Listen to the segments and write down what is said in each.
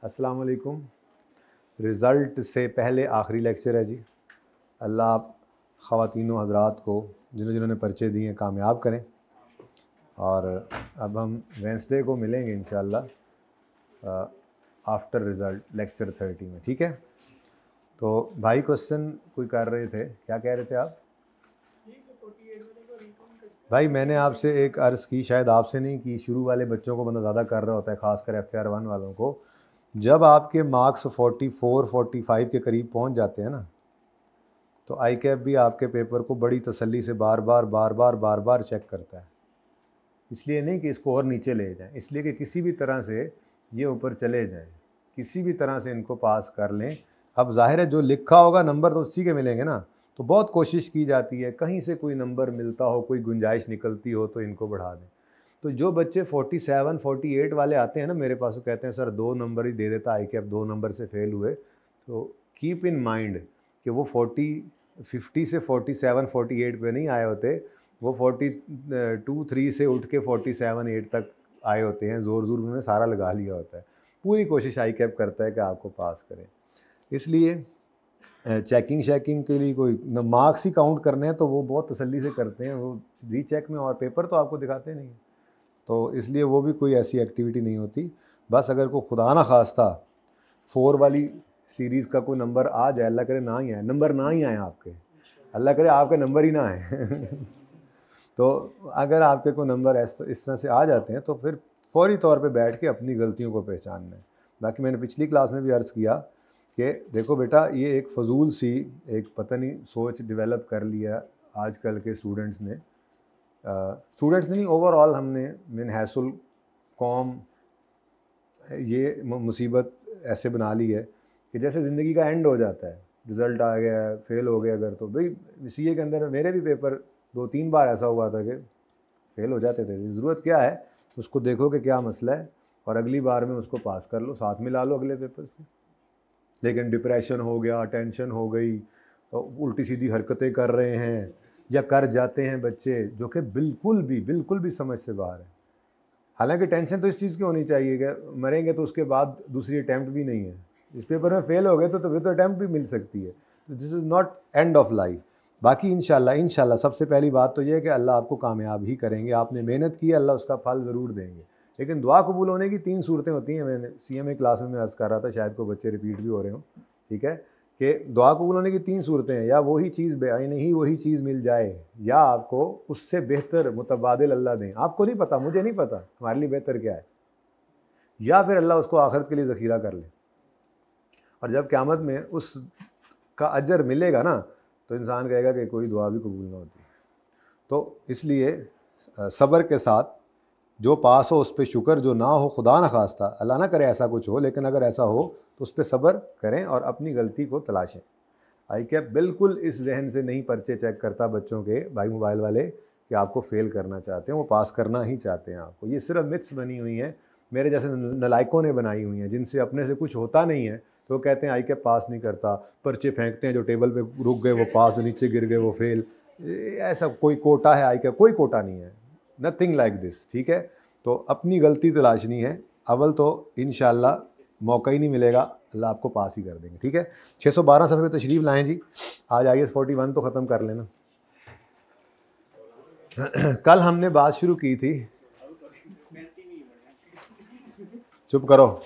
अस्सलाम वालेकुम। रिज़ल्ट से पहले आखिरी लेक्चर है जी। अल्लाह आप ख़वातीनों हज़रात को जिन्होंने पर्चे दिए हैं कामयाब करें। और अब हम वेंसडे को मिलेंगे इंशाअल्लाह आफ्टर रिज़ल्ट लेक्चर 30 में, ठीक है। तो भाई क्वेश्चन कोई कर रहे थे, क्या कह रहे थे आप? भाई मैंने आपसे एक अर्ज़ की, शायद आपसे नहीं की, शुरू वाले बच्चों को बंदा ज़्यादा कर रहा होता है, ख़ासकर FR1 वालों को। जब आपके मार्क्स 44-45 के करीब पहुंच जाते हैं ना, तो आई कैप भी आपके पेपर को बड़ी तसल्ली से बार बार चेक करता है। इसलिए नहीं कि इसको और नीचे ले जाएं, इसलिए कि किसी भी तरह से ये ऊपर चले जाएं, किसी भी तरह से इनको पास कर लें। अब जाहिर है जो लिखा होगा नंबर तो उसी के मिलेंगे ना, तो बहुत कोशिश की जाती है कहीं से कोई नंबर मिलता हो, कोई गुंजाइश निकलती हो तो इनको बढ़ा दें। तो जो बच्चे 47-48 वाले आते हैं ना मेरे पास, कहते हैं सर 2 नंबर ही दे देता, आई कैप 2 नंबर से फेल हुए। तो कीप इन माइंड कि वो 50 से 47-48 पे नहीं आए होते, वो 42-3 से उठ के 47-8 तक आए होते हैं। ज़ोर उन्होंने सारा लगा लिया होता है। पूरी कोशिश आई कैप करता है कि आपको पास करें। इसलिए चेकिंग के लिए कोई मार्क्स ही काउंट करने हैं तो वो बहुत तसल्ली से करते हैं, वो रीचेक में और पेपर तो आपको दिखाते नहीं। तो इसलिए वो भी कोई ऐसी एक्टिविटी नहीं होती। बस अगर कोई खुदा ना खास्ता 4 वाली सीरीज़ का कोई नंबर आ जाए, अल्लाह करे ना ही आए, नंबर ना ही आए आपके, अल्लाह करे आपके नंबर ही ना आए तो अगर आपके कोई नंबर इस तरह से आ जाते हैं तो फिर फौरी तौर पे बैठ के अपनी गलतियों को पहचानना है। बाकी मैंने पिछली क्लास में भी अर्ज़ किया कि देखो बेटा, ये एक फजूल सी एक पता नहीं सोच डेवलप कर लिया आजकल के स्टूडेंट्स ने नहीं, ओवरऑल हमने मिन हैसुल कौम ये मुसीबत ऐसे बना ली है कि जैसे ज़िंदगी का एंड हो जाता है, रिज़ल्ट आ गया, फेल हो गया अगर, तो भाई CA के अंदर मेरे भी पेपर 2-3 बार ऐसा हुआ था कि फेल हो जाते थे। ज़रूरत क्या है, उसको देखो कि क्या मसला है और अगली बार में उसको पास कर लो, साथ में ला लो अगले पेपर्स के। लेकिन डिप्रेशन हो गया, टेंशन हो गई, उल्टी सीधी हरकतें कर रहे हैं या कर जाते हैं बच्चे, जो कि बिल्कुल भी समझ से बाहर है। हालांकि टेंशन तो इस चीज़ की होनी चाहिए कि मरेंगे तो उसके बाद दूसरी अटैम्प्ट भी नहीं है। इस पेपर में फेल हो गए तो फिर तो अटैम्प्ट भी मिल सकती है। तो this is not end of life. बाकी इंशाल्लाह सबसे पहली बात तो ये है कि अल्लाह आपको कामयाब ही करेंगे। आपने मेहनत की है, अल्लाह उसका फल ज़रूर देंगे। लेकिन दुआ कबूल होने की 3 सूरतें होती हैं। मैंने CMA क्लास में मैं अर्ज़ कर रहा था, शायद कोई बच्चे रिपीट भी हो रहे हों, ठीक है, कि दुआ कबूल होने की 3 सूरतें हैं। या वही चीज़ बेआईन ही वही चीज़ मिल जाए, या आपको उससे बेहतर मुतबादिल अल्लाह दें। आपको नहीं पता, मुझे नहीं पता हमारे लिए बेहतर क्या है, या फिर अल्लाह उसको आखिरत के लिए ज़ख़ीरा कर ले। और जब क़यामत में उस का अजर मिलेगा ना, तो इंसान कहेगा कि कोई दुआ भी कबूल ना होती। तो इसलिए सब्र के साथ जो पास हो उस पर शुक्र, जो ना हो खुदा ना खास्ता, अल्लाह ना करे ऐसा कुछ हो, लेकिन अगर ऐसा हो तो उस पर सब्र करें और अपनी गलती को तलाशें। आई कैप बिल्कुल इस जहन से नहीं पर्चे चेक करता बच्चों के, भाई मोबाइल वाले, कि आपको फेल करना चाहते हैं, वो पास करना ही चाहते हैं आपको। ये सिर्फ मिथ्स बनी हुई हैं, मेरे जैसे नलायकों ने बनाई हुई हैं, जिनसे अपने से कुछ होता नहीं है तो वो कहते हैं आई कैप पास नहीं करता, पर्चे फेंकते हैं, जो टेबल पे रुक गए वो पास, जो नीचे गिर गए वो फेल। ऐसा कोई कोटा है आई कैप? कोई कोटा नहीं है, नथिंग लाइक दिस, ठीक है। तो अपनी गलती तलाशनी है। अव्वल तो इंशाल्लाह मौका ही नहीं मिलेगा, अल्लाह आपको पास ही कर देंगे, ठीक है। 612 सफ़े पे तशरीफ़ लाएं जी। आज आइए 41 तो ख़त्म कर लेना। कल हमने बात शुरू की थी, चुप करो,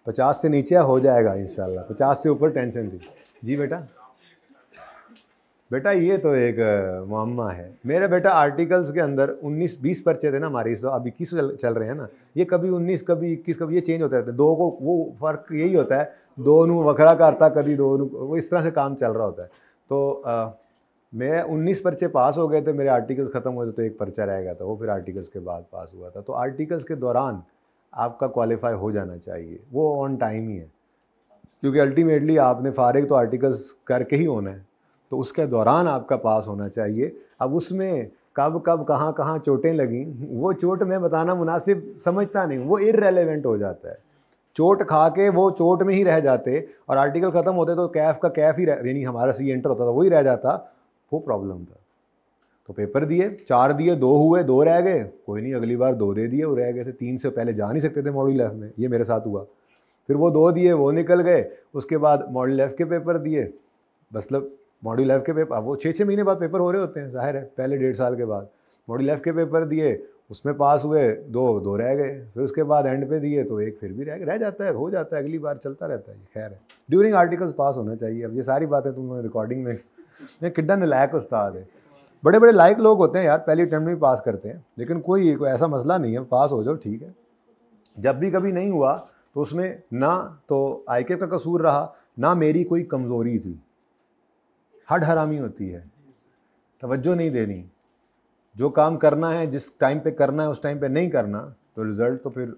50 से नीचे हो जाएगा इंशाल्लाह, 50 से ऊपर टेंशन थी जी। बेटा ये तो एक मुअम्मा है मेरा बेटा। आर्टिकल्स के अंदर 19-20 पर्चे थे ना हमारे, इस अब 21 चल रहे हैं ना, ये कभी 19 कभी 21 कभी ये चेंज होते रहते हैं। दो को वो फ़र्क यही होता है, दो नू वखरा करता कभी दो नू, वो इस तरह से काम चल रहा होता है। तो मैं 19 पर्चे पास हो गए थे, मेरे आर्टिकल्स ख़त्म हुए थे तो एक पर्चा रह गया था, वो फिर आर्टिकल्स के बाद पास हुआ था। तो आर्टिकल्स के दौरान आपका क्वालिफाई हो जाना चाहिए, वो ऑन टाइम ही है, क्योंकि अल्टीमेटली आपने फ़ारिग तो आर्टिकल्स करके ही होना है, तो उसके दौरान आपका पास होना चाहिए। अब उसमें कब कब कहाँ कहाँ चोटें लगी, वो चोट मैं बताना मुनासिब समझता नहीं, वो इररेलेवेंट हो जाता है। चोट खा के वो चोट में ही रह जाते और आर्टिकल ख़त्म होते तो कैफ का कैफ ही यानी हमारा CA एंटर होता था, वही रह जाता, वो प्रॉब्लम था। तो पेपर दिए, 4 दिए, 2 हुए, 2 रह गए, कोई नहीं अगली बार 2 दे दिए, वो रह गए थे, 3 से पहले जा नहीं सकते थे मॉड्यूल एफ में, ये मेरे साथ हुआ। फिर वो 2 दिए, वो निकल गए, उसके बाद मॉड्यूल एफ के पेपर दिए, मतलब मॉड्यूल एफ के पेपर, वो 6-6 महीने बाद पेपर हो रहे होते हैं, जाहिर है, पहले 1.5 साल के बाद। मॉड्यूल एफ के पेपर दिए, उसमें पास हुए, 2 रह गए, फिर उसके बाद एंड पे दिए तो 1 फिर भी रह जाता है, हो जाता है, अगली बार चलता रहता है, खैर है। ड्यूरिंग आर्टिकल्स पास होना चाहिए। अब ये सारी बातें तुम रिकॉर्डिंग में, मैं कितना नलायक उस्ताद है। बड़े बड़े लायक लोग होते हैं यार, पहली अटेम्प्ट में पास करते हैं, लेकिन कोई ऐसा मसला नहीं है, पास हो जाओ ठीक है। जब भी कभी नहीं हुआ तो उसमें ना तो आईकेप का कसूर रहा, ना मेरी कोई कमज़ोरी थी। हड हरामी होती है, तवज्जो नहीं देनी, जो काम करना है जिस टाइम पे करना है उस टाइम पे नहीं करना, तो रिज़ल्ट तो फिर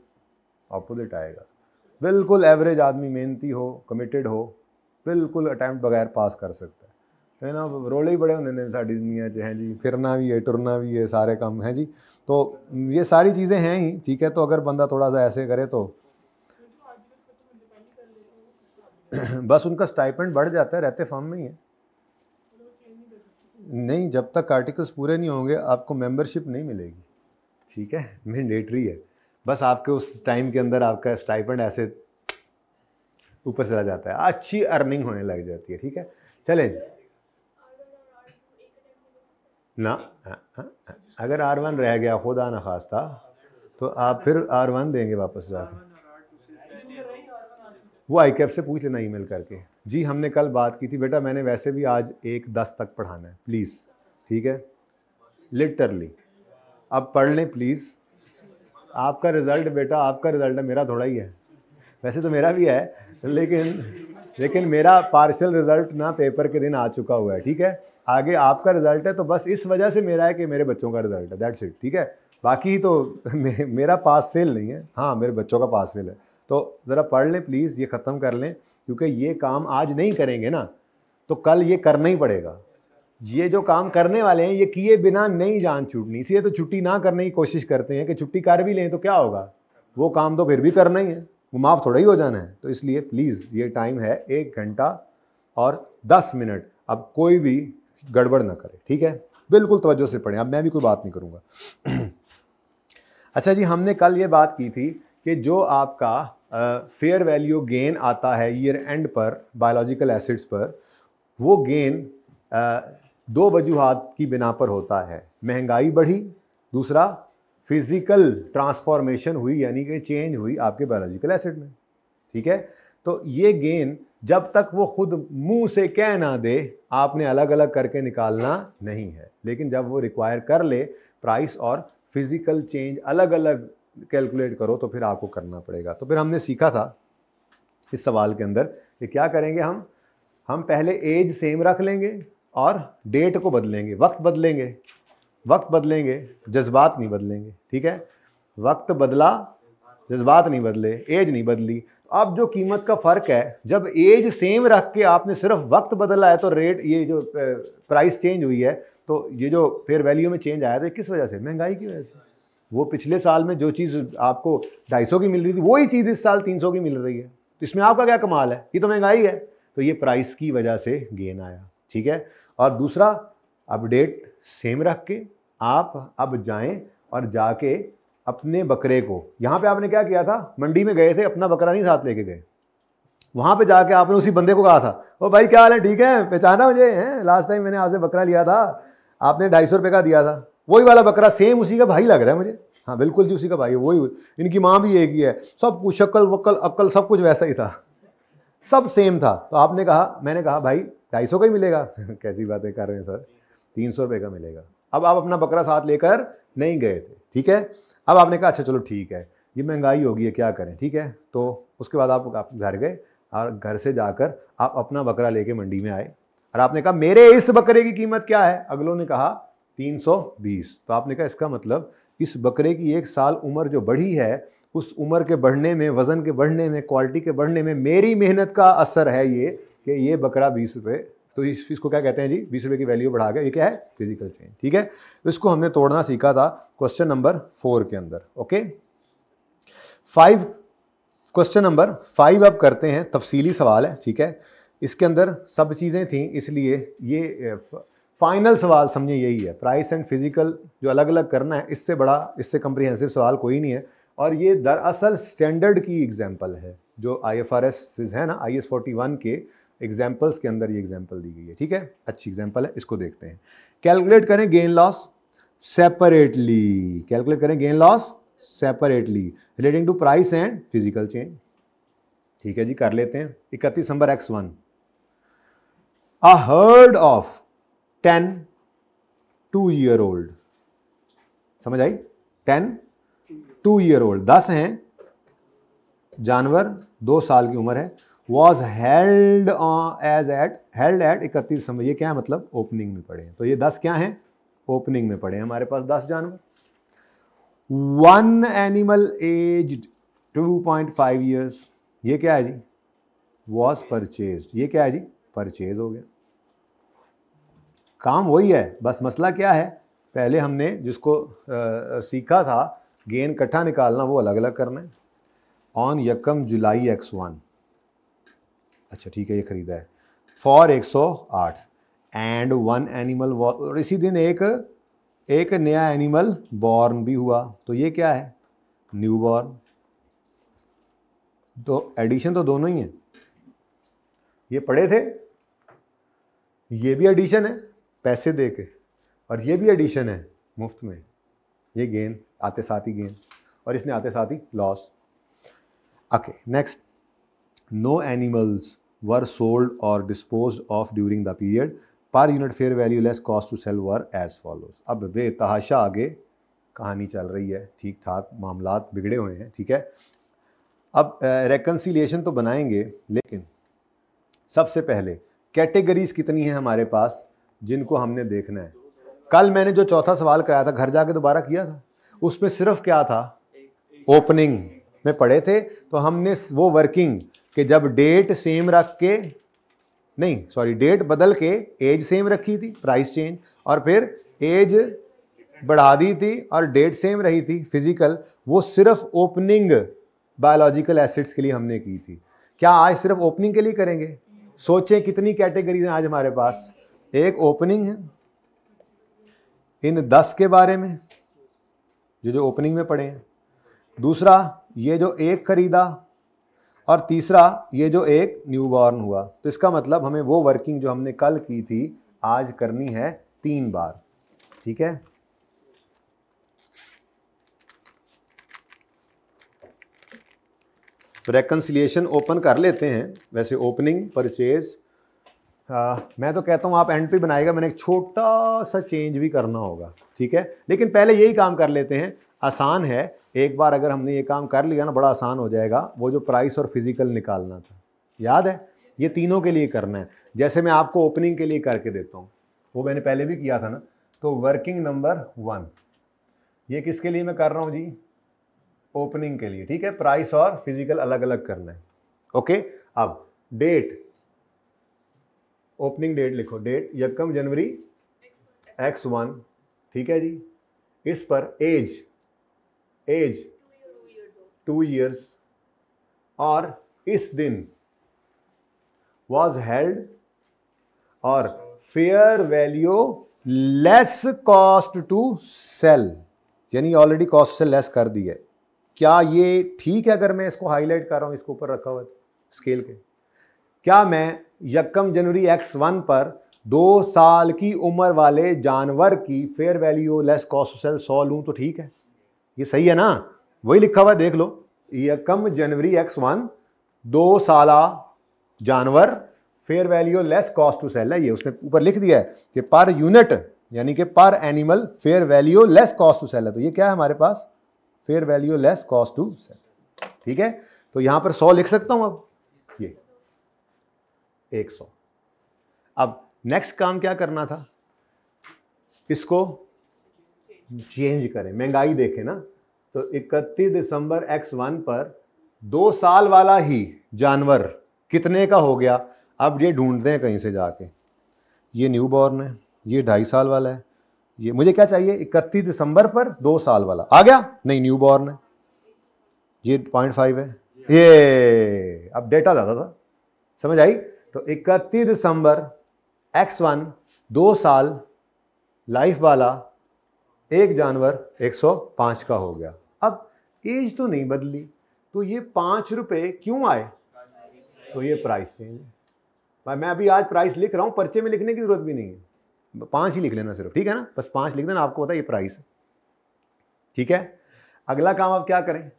ऑपोजिट आएगा। बिल्कुल एवरेज आदमी मेहनती हो, कमिटेड हो, बिल्कुल अटैम्प्ट बगैर पास कर सकता है ना। रोले ही बड़े होने साड़ी दुनिया च हैं जी, फिरना भी है, टुरना भी है, सारे काम हैं जी। तो ये सारी चीज़ें हैं ही, ठीक है। तो अगर बंदा थोड़ा सा ऐसे करे तो बस उनका स्टाइपेंड बढ़ जाता है, रहते फॉर्म में ही है। नहीं, जब तक आर्टिकल्स पूरे नहीं होंगे आपको मेंबरशिप नहीं मिलेगी, ठीक है, मैंडेटरी है। बस आपके उस टाइम के अंदर आपका स्टाइपेंड ऐसे ऊपर चला जाता है, अच्छी अर्निंग होने लग जाती है, ठीक है। चले ना, अगर R1 रह गया खुदा ना खास्ता तो आप फिर R1 देंगे वापस जाकर, वो आईकेप से पूछ लेना ईमेल करके। जी हमने कल बात की थी बेटा, मैंने वैसे भी आज 1-10 तक पढ़ाना है, प्लीज़, ठीक है, लिटरली अब पढ़ लें प्लीज़। आपका रिज़ल्ट बेटा, आपका रिज़ल्ट है, मेरा थोड़ा ही है, वैसे तो मेरा भी है, लेकिन मेरा पार्शियल रिज़ल्ट ना पेपर के दिन आ चुका हुआ है, ठीक है। आगे आपका रिज़ल्ट है, तो बस इस वजह से मेरा है कि मेरे बच्चों का रिज़ल्ट है, दैट्स इट, ठीक है। बाकी तो मेरा पास फेल नहीं है, हाँ मेरे बच्चों का पास फेल है। तो ज़रा पढ़ लें प्लीज़, ये ख़त्म कर लें, क्योंकि ये काम आज नहीं करेंगे ना तो कल ये करना ही पड़ेगा। ये जो काम करने वाले हैं ये किए बिना नहीं जान छूटनी, इसलिए तो छुट्टी ना करने की कोशिश करते हैं कि छुट्टी कर भी लें तो क्या होगा, वो काम तो फिर भी करना ही है, वो माफ़ थोड़ा ही हो जाना है। तो इसलिए प्लीज़ ये टाइम है 1 घंटा और 10 मिनट, अब कोई भी गड़बड़ ना करे, ठीक है, बिल्कुल तवज्जो से पढ़ें। अब मैं भी कोई बात नहीं करूँगा। अच्छा जी, हमने कल ये बात की थी कि जो आपका फेयर वैल्यू गेन आता है ईयर एंड पर बायोलॉजिकल एसिड्स पर, वो गेन 2 वजूहात की बिना पर होता है। महंगाई बढ़ी, दूसरा फिजिकल ट्रांसफॉर्मेशन हुई, यानी कि चेंज हुई आपके बायोलॉजिकल एसिड में, ठीक है। तो ये गेन जब तक वो खुद मुंह से कह ना दे आपने अलग अलग करके निकालना नहीं है, लेकिन जब वो रिक्वायर कर ले प्राइस और फिजिकल चेंज अलग अलग कैलकुलेट करो तो फिर आपको करना पड़ेगा। तो फिर हमने सीखा था इस सवाल के अंदर कि क्या करेंगे, हम पहले एज सेम रख लेंगे और डेट को बदलेंगे, वक्त बदलेंगे, जज्बात नहीं बदलेंगे, ठीक है। वक्त बदला, जज्बात नहीं बदले, एज नहीं बदली। अब जो कीमत का फ़र्क है, जब एज सेम रख के आपने सिर्फ वक्त बदला है तो रेट, ये जो प्राइस चेंज हुई है, तो ये जो फेयर वैल्यू में चेंज आया था किस वजह से, महंगाई की वजह से। वो पिछले साल में जो चीज़ आपको 250 की मिल रही थी वही चीज़ इस साल 300 की मिल रही है, तो इसमें आपका क्या कमाल है, ये तो महंगाई है। तो ये प्राइस की वजह से गेन आया, ठीक है। और दूसरा, अपडेट सेम रख के आप अब जाएं और जाके अपने बकरे को, यहाँ पे आपने क्या किया था, मंडी में गए थे, अपना बकरा नहीं साथ लेके गए, वहाँ पे जाके आपने उसी बंदे को कहा था, ओ भाई क्या हाल है, ठीक है, पहचाना मुझे, हैं, लास्ट टाइम मैंने आपसे बकरा लिया था, आपने 250 रुपये का दिया था, वही वाला बकरा सेम उसी का भाई लग रहा है मुझे, हाँ बिल्कुल जी उसी का भाई है, वही, इनकी माँ भी एक ही है, सब कुछ शक्ल वक्ल अक्ल सब कुछ वैसा ही था, सब सेम था। तो आपने कहा, मैंने कहा भाई 250 का ही मिलेगा कैसी बातें कर रहे हैं सर, 300 रुपये का मिलेगा। अब आप अपना बकरा साथ लेकर नहीं गए थे, ठीक है। अब आपने कहा अच्छा चलो ठीक है, ये महंगाई होगी है, क्या करें, ठीक है। तो उसके बाद आप घर गए और घर से जाकर आप अपना बकरा लेके मंडी में आए और आपने कहा मेरे इस बकरे की कीमत क्या है, अगलों ने कहा 320। तो आपने कहा इसका मतलब इस बकरे की 1 साल उम्र जो बढ़ी है, उस उम्र के बढ़ने में, वज़न के बढ़ने में, क्वालिटी के बढ़ने में मेरी मेहनत का असर है ये, कि ये बकरा 20 रुपये, तो इसको क्या कहते हैं जी, 20 रुपये की वैल्यू बढ़ा गया, ये क्या है, फिजिकल चेंज, ठीक है। तो इसको हमने तोड़ना सीखा था क्वेश्चन नंबर 4 के अंदर, ओके। 5, क्वेश्चन नंबर 5 अब करते हैं, तफसीली सवाल है, ठीक है। इसके अंदर सब चीज़ें थी, इसलिए ये फाइनल सवाल समझिए यही है, प्राइस एंड फिजिकल जो अलग अलग करना है, इससे बड़ा, इससे कम्प्रिहेंसिव सवाल कोई नहीं है। और ये दरअसल स्टैंडर्ड की एग्जाम्पल है, जो IFRS है ना, IS 41 के एग्जाम्पल्स के अंदर ये एग्जाम्पल दी गई है, ठीक है, अच्छी एग्जाम्पल है, इसको देखते हैं। कैलकुलेट करें गेन लॉस सेपरेटली, कैलकुलेट करें gain loss separately relating to price and physical change. ठीक है जी, कर लेते हैं। 31 दिसंबर X1, a herd of 10 2-year-old, समझ आई, 10 2-year-old, 10 हैं जानवर, 2 साल की उम्र है, वॉज हेल्ड एट 31 दिसंबर, ये क्या है मतलब ओपनिंग में पड़े हैं, तो ये 10 क्या हैं, ओपनिंग में पड़े हैं हमारे पास 10 जानवर। 1 एनिमल एज्ड 2.5 years, ये क्या है जी, वॉज परचेज्ड, ये क्या है जी, परचेज हो गया। काम वही है, बस मसला क्या है, पहले हमने जिसको सीखा था गेन इकट्ठा निकालना, वो अलग अलग करना है। ऑन 1 जुलाई X1, अच्छा ठीक है, ये खरीदा है फॉर 108 एंड 1 एनिमल, और इसी दिन एक नया एनिमल बॉर्न भी हुआ, तो ये क्या है, न्यू बॉर्न। तो एडिशन तो दोनों ही है, ये पढ़े थे, ये भी एडिशन है पैसे दे के, और ये भी एडिशन है मुफ्त में, ये गेन आते साथ ही गेन, और इसने आते साथ ही loss. Okay next, no animals were sold और disposed of during the period, per unit fair value less cost to sell were as follows. अब बेतहाशा आगे कहानी चल रही है, ठीक ठाक मामलात बिगड़े हुए हैं, ठीक है। अब रेकन्सिलिएशन तो बनाएंगे, लेकिन सबसे पहले कैटेगरीज कितनी है हमारे पास जिनको हमने देखना है। कल मैंने जो चौथा सवाल कराया था, घर जाके दोबारा किया था, उसमें सिर्फ क्या था, ओपनिंग में पढ़े थे, तो हमने वो वर्किंग कि जब डेट सेम रख के, नहीं सॉरी, डेट बदल के एज सेम रखी थी, प्राइस चेंज, और फिर एज बढ़ा दी थी और डेट सेम रही थी फिजिकल, वो सिर्फ ओपनिंग बायोलॉजिकल एसिड्स के लिए हमने की थी। क्या आज सिर्फ ओपनिंग के लिए करेंगे? सोचें कितनी कैटेगरीज हैं आज हमारे पास। एक ओपनिंग है, इन 10 के बारे में जो ओपनिंग में पड़े हैं, दूसरा ये जो एक खरीदा, और तीसरा ये जो एक न्यूबॉर्न हुआ। तो इसका मतलब हमें वो वर्किंग जो हमने कल की थी आज करनी है 3 बार, ठीक है। तो रेकन्सिलिएशन ओपन कर लेते हैं। वैसे ओपनिंग परचेज मैं तो कहता हूँ आप एंड पे बनाएगा, मैंने एक छोटा सा चेंज भी करना होगा, ठीक है, लेकिन पहले यही काम कर लेते हैं, आसान है। एक बार अगर हमने ये काम कर लिया ना, बड़ा आसान हो जाएगा। वो जो प्राइस और फिजिकल निकालना था, याद है, ये तीनों के लिए करना है। जैसे मैं आपको ओपनिंग के लिए करके देता हूँ, वो मैंने पहले भी किया था ना। तो वर्किंग नंबर 1, ये किसके लिए मैं कर रहा हूँ जी, ओपनिंग के लिए, ठीक है। प्राइस और फिजिकल अलग अलग करना है, ओके। अब डेट, ओपनिंग डेट लिखो, डेट 1 जनवरी X1, ठीक है जी। इस पर एज 2 years, और इस दिन was held, और fair value less cost to sell, यानी ऑलरेडी कॉस्ट से लेस कर दी है। क्या ये ठीक है? अगर मैं इसको हाईलाइट कर रहा हूं, इसके ऊपर रखा हुआ स्केल के, क्या मैं 1 जनवरी X1 पर 2 साल की उम्र वाले जानवर की fair value less cost to sell 100 लूं तो ठीक है? ये सही है ना? वही लिखा हुआ देख लो, 1 जनवरी X1 2 साला जानवर fair value less cost to sell है। ये उसने ऊपर लिख दिया है कि पर यूनिट, यानी कि per animal fair value less cost to sell है। तो ये क्या है हमारे पास, fair value less cost to sell, ठीक है। तो यहां पर 100 लिख सकता हूं। अब ये 100। अब नेक्स्ट काम क्या करना था, इसको चेंज करें, महंगाई देखें ना। तो 31 दिसंबर X1 पर 2 साल वाला ही जानवर कितने का हो गया? अब ये ढूंढते हैं कहीं से जाके, ये न्यू बॉर्न है, ये 2.5 साल वाला है, ये मुझे क्या चाहिए, 31 दिसंबर पर 2 साल वाला आ गया, नहीं न्यू बॉर्न है, ये 0.5 है, ये अब डेटा ज़्यादा था, समझ आई। तो 31 दिसंबर X1 2 साल लाइफ वाला एक जानवर 105 का हो गया। अब एज तो नहीं बदली, तो ये 5 रुपए क्यों आए? तो ये प्राइस चेंज है। मैं अभी आज प्राइस लिख रहा हूं, पर्चे में लिखने की जरूरत भी नहीं है, 5 ही लिख लेना सिर्फ, ठीक है ना, बस 5 लिख देना, आपको पता है ये प्राइस है, ठीक है। अगला काम आप क्या करें,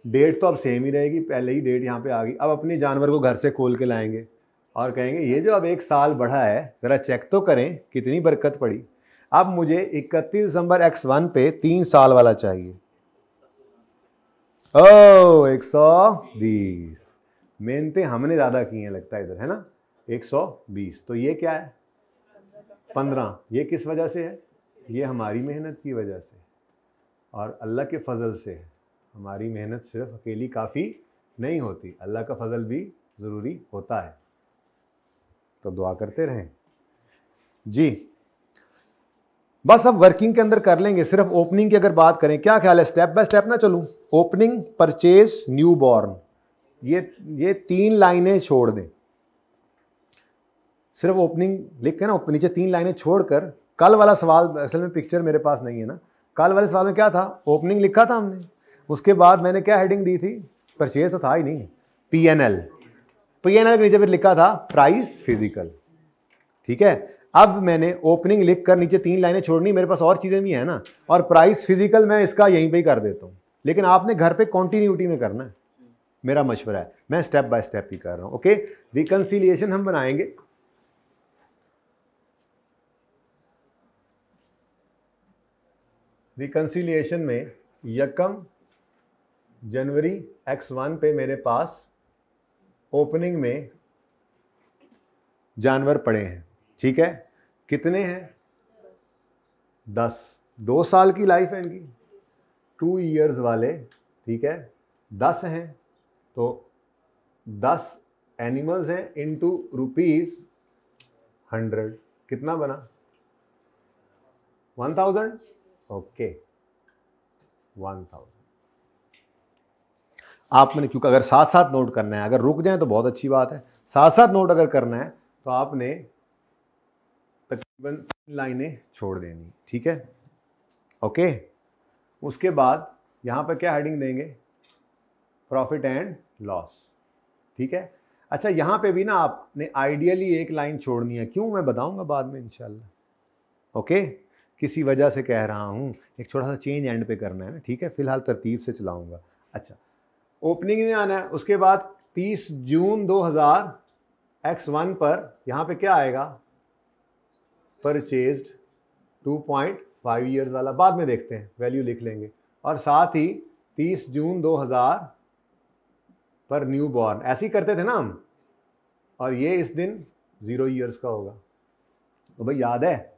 डेट तो अब सेम ही रहेगी, पहले ही डेट यहाँ पे आ गई। अब अपने जानवर को घर से खोल के लाएंगे और कहेंगे ये जो अब 1 साल बढ़ा है जरा चेक तो करें कितनी बरकत पड़ी। अब मुझे 31 दिसंबर x1 पे 3 साल वाला चाहिए। ओ 120, मेहनतें हमने ज्यादा की हैं लगता है इधर, है ना, 120। तो ये क्या है 15। ये किस वजह से है? ये हमारी मेहनत की वजह से और अल्लाह के फजल से है। हमारी मेहनत सिर्फ अकेली काफ़ी नहीं होती, अल्लाह का फजल भी ज़रूरी होता है। तो दुआ करते रहें जी। बस अब वर्किंग के अंदर कर लेंगे। सिर्फ ओपनिंग की अगर बात करें, क्या ख्याल है, स्टेप बाय स्टेप ना चलूं? ओपनिंग, परचेज, न्यू बॉर्न, ये 3 लाइनें छोड़ दें। सिर्फ ओपनिंग लिख के ना नीचे 3 लाइनें छोड़कर, कल वाला सवाल, असल में पिक्चर मेरे पास नहीं है ना, कल वाले सवाल में क्या था, ओपनिंग लिखा था हमने, उसके बाद मैंने क्या हेडिंग दी थी, परचेज तो था ही नहीं, पीएनएल, पीएनएल के नीचे फिर लिखा था प्राइस फिजिकल, ठीक है। अब मैंने ओपनिंग लिख कर नीचे 3 लाइनें छोड़नी, मेरे पास और चीजें भी है ना, और प्राइस फिजिकल मैं इसका यहीं पे ही कर देता हूं, लेकिन आपने घर पे कॉन्टिन्यूटी में करना है, मेरा मशवरा है, मैं स्टेप बाय स्टेप ही कर रहा हूं, ओके। रिकंसिलिएशन हम बनाएंगे, रिकंसिलिएशन में 1 जनवरी x1 पे मेरे पास ओपनिंग में जानवर पड़े हैं, ठीक है, कितने हैं 10, 2 साल की लाइफ है इनकी, 2 ईयर्स वाले, ठीक है, 10 हैं, तो 10 एनिमल्स हैं इनटू ₹100, कितना बना 1000, ओके 1000। आपने, क्योंकि अगर साथ साथ नोट करना है, अगर रुक जाए तो बहुत अच्छी बात है, साथ साथ नोट अगर करना है तो आपने तकरीबन 3 लाइनें छोड़ देनी, ठीक है, ओके। उसके बाद यहां पर क्या हेडिंग देंगे, प्रॉफिट एंड लॉस, ठीक है। अच्छा, यहां पे भी ना आपने आइडियली 1 लाइन छोड़नी है, क्यों मैं बताऊंगा बाद में इंशाल्लाह, ओके। किसी वजह से कह रहा हूं, एक छोटा सा चेंज एंड पे करना है ना, ठीक है, फिलहाल तरतीब से चलाऊंगा। अच्छा, ओपनिंग में आना है, उसके बाद 30 जून 2000 x1 पर यहां पे क्या आएगा, परचेज्ड 2.5 ईयर्स वाला, बाद में देखते हैं, वैल्यू लिख लेंगे, और साथ ही 30 जून 2000 पर न्यू बॉर्न, ऐसे ही करते थे ना हम, और ये इस दिन 0 ईयर्स का होगा। तो भाई याद है,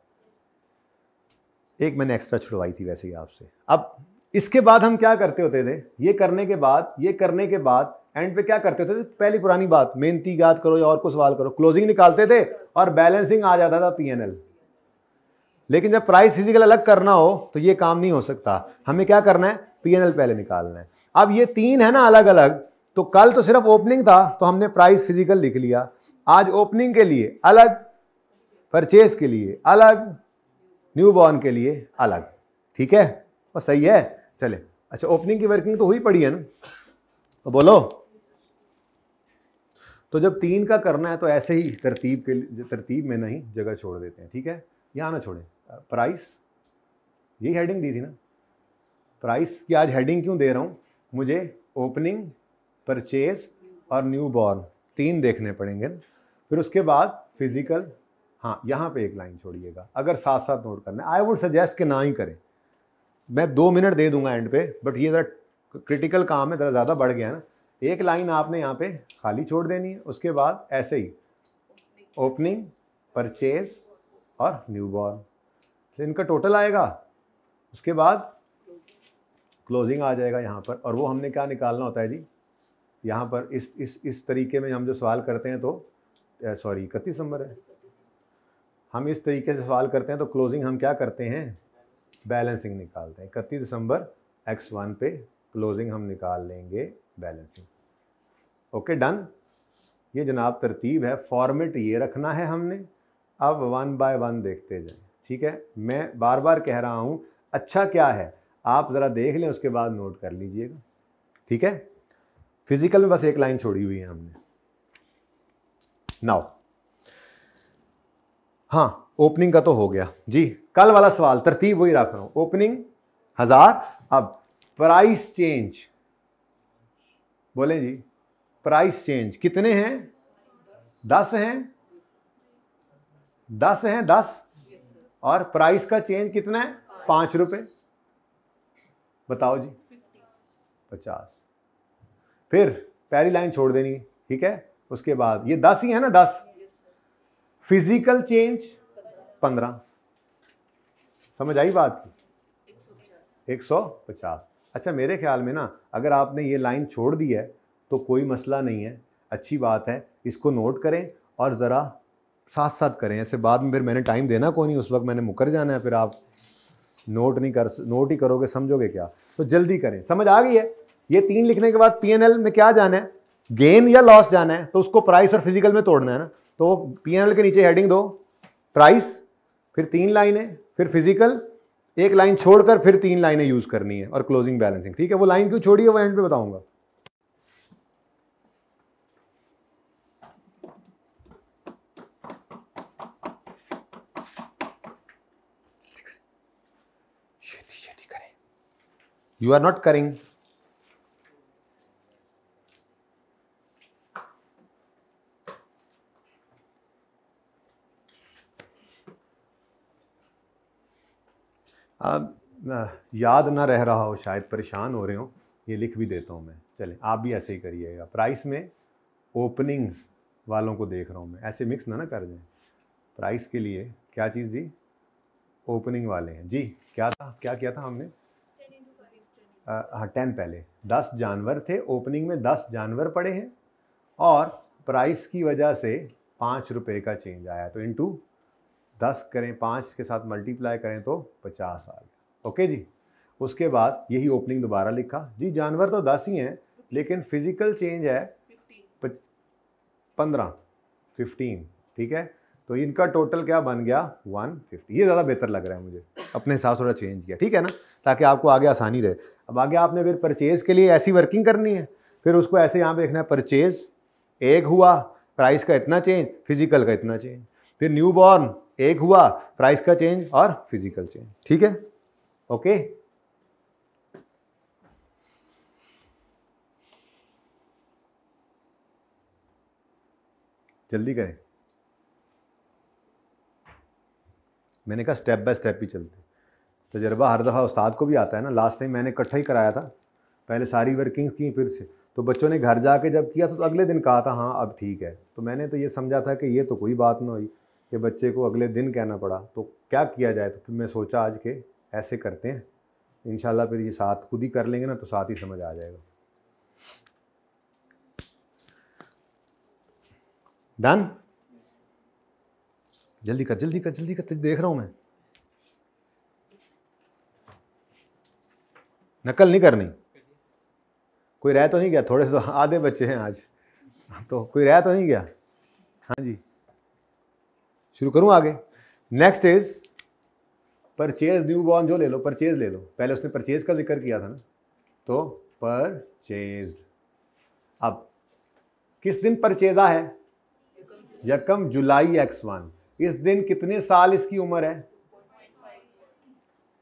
एक मैंने एक्स्ट्रा छुड़वाई थी वैसे ही आपसे। अब इसके बाद हम क्या करते होते थे, ये करने के बाद एंड पे क्या करते होते थे, पहली पुरानी बात, मेहनती याद करो या और को सवाल करो, क्लोजिंग निकालते थे और बैलेंसिंग आ जाता था पीएनएल। लेकिन जब प्राइस फिजिकल अलग करना हो तो ये काम नहीं हो सकता, हमें क्या करना है, पीएनएल पहले निकालना है। अब ये 3 है ना अलग अलग, तो कल तो सिर्फ ओपनिंग था तो हमने प्राइस फिजिकल लिख लिया, आज ओपनिंग के लिए अलग, परचेज के लिए अलग, न्यू बॉर्न के लिए अलग, ठीक है, और सही है, चले। अच्छा, ओपनिंग की वर्किंग तो हुई पड़ी है ना, तो बोलो। तो जब 3 का करना है तो ऐसे ही तरतीब में नहीं जगह छोड़ देते हैं, ठीक है, यहां ना छोड़ें। प्राइस, यही हेडिंग दी थी ना, प्राइस की आज हेडिंग क्यों दे रहा हूं, मुझे ओपनिंग, परचेज और न्यू बॉर्न 3 देखने पड़ेंगे ना, फिर उसके बाद फिजिकल। हाँ, यहां पे 1 लाइन छोड़िएगा, अगर साथ साथ नोट करना है, आई वुड सजेस्ट कि ना ही करें, मैं 2 मिनट दे दूंगा एंड पे, बट ये ज़रा क्रिटिकल काम है, ज़रा ज़्यादा बढ़ गया है ना। 1 लाइन आपने यहाँ पे खाली छोड़ देनी है, उसके बाद ऐसे ही ओपनिंग, परचेज और न्यू बॉर्न, तो इनका टोटल आएगा, उसके बाद क्लोजिंग आ जाएगा यहाँ पर। और वो हमने क्या निकालना होता है जी, यहाँ पर इस तरीके में हम जो सवाल करते हैं, तो सॉरी 31 दिसंबर है, हम इस तरीके से सवाल करते हैं तो क्लोजिंग हम क्या करते हैं, बैलेंसिंग निकालते हैं। 31 दिसंबर x1 पे क्लोजिंग हम निकाल लेंगे, बैलेंसिंग, ओके डन। ये जनाब तरतीब है, फॉर्मेट ये रखना है हमने। अब 1 बाय 1 देखते जाएं। ठीक है, मैं बार बार कह रहा हूं अच्छा क्या है आप जरा देख लें, उसके बाद नोट कर लीजिएगा। ठीक है, फिजिकल में बस एक लाइन छोड़ी हुई है हमने। नाउ हाँ, ओपनिंग का तो हो गया जी। कल वाला सवाल तरतीब वही रख रहा हूं, ओपनिंग 1000। अब प्राइस चेंज बोले जी, प्राइस चेंज कितने हैं? 10 हैं, 10 हैं, 10। और प्राइस का चेंज कितना है? 5 रुपए। बताओ जी, 50। फिर पहली लाइन छोड़ देनी, ठीक है। उसके बाद ये 10 ही है ना, 10। Physical change 15। समझ आई बात की? 150। अच्छा, मेरे ख्याल में ना अगर आपने ये लाइन छोड़ दी है तो कोई मसला नहीं है, अच्छी बात है। इसको नोट करें और ज़रा साथ साथ करें, ऐसे बाद में फिर मैंने टाइम देना कोई नहीं, उस वक्त मैंने मुकर जाना है, फिर आप नोट ही करोगे, समझोगे क्या? तो जल्दी करें। समझ आ गई है? ये 3 लिखने के बाद P&L में क्या जाना है? गेन या लॉस जाना है, तो उसको प्राइस और फिजिकल में तोड़ना है ना। तो P&L के नीचे हेडिंग दो प्राइस, फिर 3 लाइनें, फिर फिजिकल, एक लाइन छोड़कर फिर 3 लाइनें यूज करनी है और क्लोजिंग बैलेंसिंग। ठीक है, वो लाइन क्यों छोड़ी है वो एंड पे बताऊंगा। शेती करें, यू आर नॉट करिंग। अब याद ना रह रहा हो शायद, परेशान हो रहे हो, ये लिख भी देता हूँ मैं। चलें, आप भी ऐसे ही करिएगा। प्राइस में ओपनिंग वालों को देख रहा हूँ मैं, ऐसे मिक्स ना कर दें। प्राइस के लिए क्या चीज़ जी? ओपनिंग वाले हैं जी। क्या था, क्या किया था हमने? हाँ, 10 पहले 10 जानवर थे, ओपनिंग में 10 जानवर पड़े हैं और प्राइस की वजह से 5 रुपए का चेंज आया, तो इनटू 10 करें, 5 के साथ मल्टीप्लाई करें तो 50 आ गया। ओके जी। उसके बाद यही ओपनिंग दोबारा लिखा जी। जानवर तो 10 ही हैं लेकिन फिजिकल चेंज है 15। ठीक है, तो इनका टोटल क्या बन गया? 150। ये ज़्यादा बेहतर लग रहा है मुझे, अपने हिसाब से थोड़ा चेंज किया। ठीक है ना, ताकि आपको आगे आसानी रहे। अब आगे आपने फिर परचेज के लिए ऐसी वर्किंग करनी है, फिर उसको ऐसे यहाँ पे देखना है, परचेज 1 हुआ, प्राइस का इतना चेंज, फिजिकल का इतना चेंज। फिर न्यू बॉर्न 1 हुआ, प्राइस का चेंज और फिजिकल चेंज। ठीक है, ओके। जल्दी करें, मैंने कहा स्टेप बाय स्टेप ही चलते। तजर्बा हर दफ़ा उस्ताद को भी आता है ना। लास्ट टाइम मैंने इकट्ठा ही कराया था, पहले सारी वर्किंग की, फिर से तो बच्चों ने घर जाके जब किया तो अगले दिन कहा था हाँ अब ठीक है। तो मैंने तो ये समझा था कि ये तो कोई बात ना हुई कि बच्चे को अगले दिन कहना पड़ा, तो क्या किया जाए। तो फिर मैं सोचा आज के ऐसे करते हैं, इंशाल्लाह फिर ये साथ खुद ही कर लेंगे ना तो साथ ही समझ आ जाएगा। डन? जल्दी कर, जल्दी कर, जल्दी कर, देख रहा हूं मैं। नकल नहीं करनी। कोई रह तो नहीं गया? थोड़े से तो आधे बच्चे हैं आज, तो कोई रह तो नहीं गया? हाँ जी, शुरू करूं आगे। Next is purchase new born. जो ले लो, परचेज ले लो। पहले उसने परचेज का जिक्र किया था ना, तो परचेज। अब किस दिन परचेजा है? 1 जुलाई X1। इस दिन कितने साल इसकी उम्र है?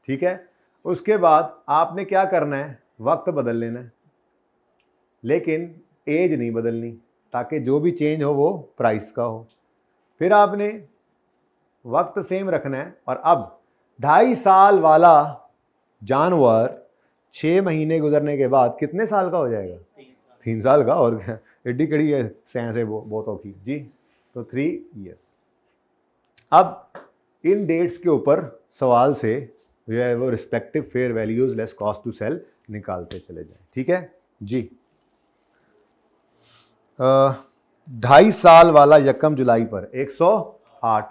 ठीक है, उसके बाद आपने क्या करना है? वक्त बदल लेना है, लेकिन एज नहीं बदलनी, ताकि जो भी चेंज हो वो प्राइस का हो। फिर आपने वक्त सेम रखना है। और अब 2.5 साल वाला जानवर 6 महीने गुजरने के बाद कितने साल का हो जाएगा? 3 साल का। और क्या एड्डी कड़ी है साइंस है बहुत औखी जी। तो 3 ईयर्स। अब इन डेट्स के ऊपर सवाल से वो respective fair values less cost to sell निकालते चले जाएं। ठीक है जी। 2.5 साल वाला 1 जुलाई पर 108।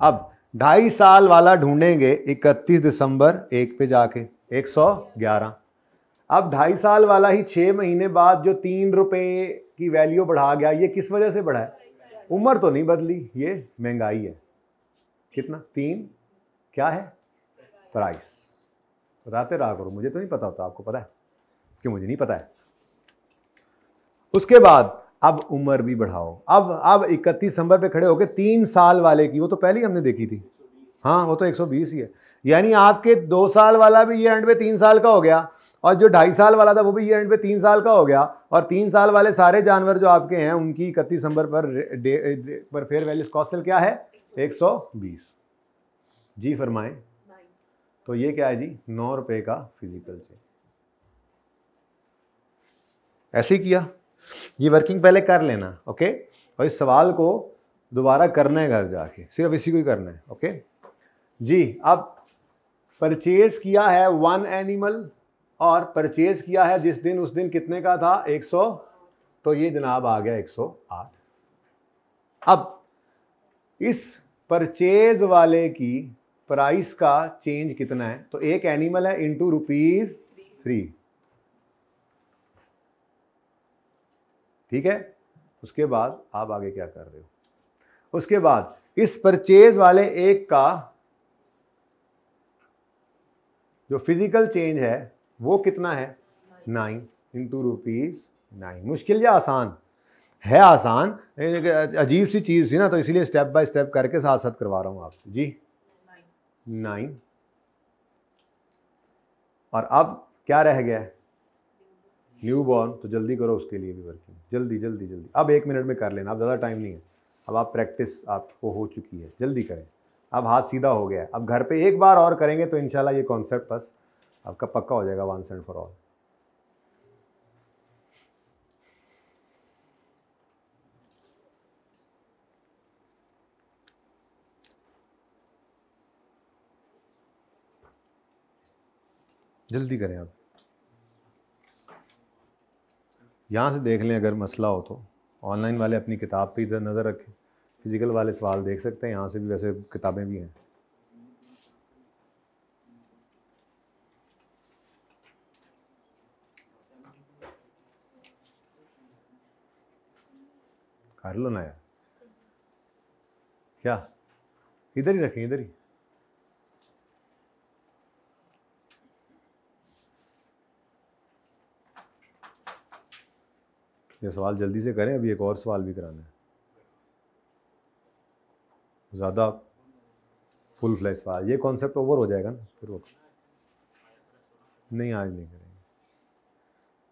अब 2.5 साल वाला ढूंढेंगे 31 दिसंबर 1 पे जाके 111। अब 2.5 साल वाला ही 6 महीने बाद जो 3 रुपए की वैल्यू बढ़ा गया, ये किस वजह से बढ़ा है? उम्र तो नहीं बदली, ये महंगाई है। कितना? 3 क्या है? प्राइस। बताते रहा करो, मुझे तो नहीं पता होता, आपको पता है कि मुझे नहीं पता है। उसके बाद अब उम्र भी बढ़ाओ। अब 31 दिसंबर पे खड़े होके 3 साल वाले की, वो तो पहले ही हमने देखी थी, हाँ वो तो 120 ही है, यानी आपके 2 साल वाला भी ये एंड पे 3 साल का हो गया, और जो 2.5 साल वाला था वो भी ये एंड पे 3 साल का हो गया, और 3 साल वाले सारे जानवर जो आपके हैं उनकी 31 दिसंबर पर फेयर वैल्यू कॉस्ट क्या है? 120। जी फरमाएं। तो ये क्या है जी? 9 रुपए का फिजिकल चेंज। ऐसे ही किया, ये वर्किंग पहले कर लेना, ओके, और इस सवाल को दोबारा करना है घर जाके, सिर्फ इसी को ही करना है, ओके जी। अब परचेज किया है 1 एनिमल, और परचेज किया है जिस दिन, उस दिन कितने का था? 100, तो ये जनाब आ गया 108। अब इस परचेज वाले की प्राइस का चेंज कितना है? तो एक एनिमल है इंटू ₹3, ठीक है। उसके बाद आप आगे क्या कर रहे हो? उसके बाद इस परचेज वाले एक का जो फिजिकल चेंज है वो कितना है? 9 इंटू ₹9। मुश्किल या आसान? है आसान, अजीब सी चीज थी ना, तो इसीलिए स्टेप बाय स्टेप करके साथ साथ करवा रहा हूं आपसे जी। 9। और अब क्या रह गया? New born. तो जल्दी करो उसके लिए भी वर्किंग, जल्दी जल्दी जल्दी। अब 1 मिनट में कर लेना, अब ज़्यादा टाइम नहीं है, अब आप प्रैक्टिस आपको हो चुकी है, जल्दी करें, अब हाथ सीधा हो गया है। अब घर पे एक बार और करेंगे तो इंशाल्लाह ये कॉन्सेप्ट बस आपका पक्का हो जाएगा वंस एंड फॉर ऑल। जल्दी करें। अब यहाँ से देख लें, अगर मसला हो तो ऑनलाइन वाले अपनी किताब पे इधर नज़र रखें, फिजिकल वाले सवाल देख सकते हैं यहाँ से भी, वैसे किताबें भी हैं। कर लो ना यार, क्या इधर ही रखें, इधर ही। ये सवाल जल्दी से करें, अभी एक और सवाल भी कराना है, ज़्यादा फुल फ्लैश सवाल, ये कॉन्सेप्ट ओवर हो जाएगा ना फिर वो। नहीं आज नहीं करेंगे,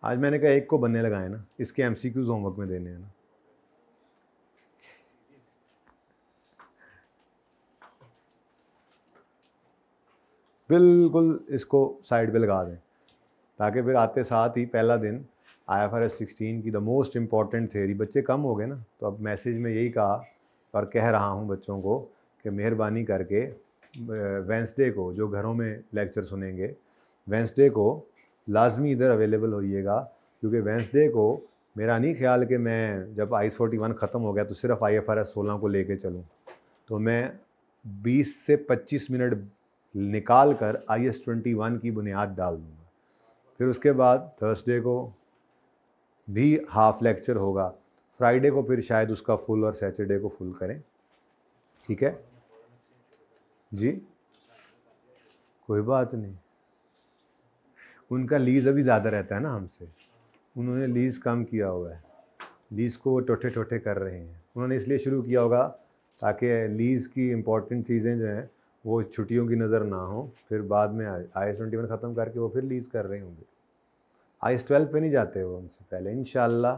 आज मैंने कहा एक को बनने लगाए ना, इसके MCQs होमवर्क में देने हैं ना। बिल्कुल इसको साइड पे लगा दें, ताकि फिर आते साथ ही पहला दिन IFRS 16 की द मोस्ट इम्पॉर्टेंट थ्योरी। बच्चे कम हो गए ना, तो अब मैसेज में यही कहा और कह रहा हूँ बच्चों को कि मेहरबानी करके वेंसडे को जो घरों में लेक्चर सुनेंगे, वेंसडे को लाजमी इधर अवेलेबल होइएगा, क्योंकि वेंसडे को मेरा नहीं ख्याल कि मैं जब IS 41 ख़त्म हो गया तो सिर्फ IFRS 16 को लेके चलूँ, तो मैं 20 से 25 मिनट निकाल कर IS 21 की बुनियाद डाल दूँगा। फिर उसके बाद थर्सडे को भी हाफ लेक्चर होगा, फ्राइडे को फिर शायद उसका फुल, और सैटरडे को फुल करें, ठीक है जी। कोई बात नहीं, उनका लीज़ अभी ज़्यादा रहता है ना हमसे, उन्होंने लीज़ कम किया हुआ है, लीज़ को टोटे टोटे कर रहे हैं। उन्होंने इसलिए शुरू किया होगा ताकि लीज़ की इम्पोर्टेंट चीज़ें जो हैं वो छुट्टियों की नज़र ना हो, फिर बाद में IS 21 ख़त्म करके वो फिर लीज़ कर रहे होंगे। IS 12 पे नहीं जाते वो हमसे पहले, इंशाल्लाह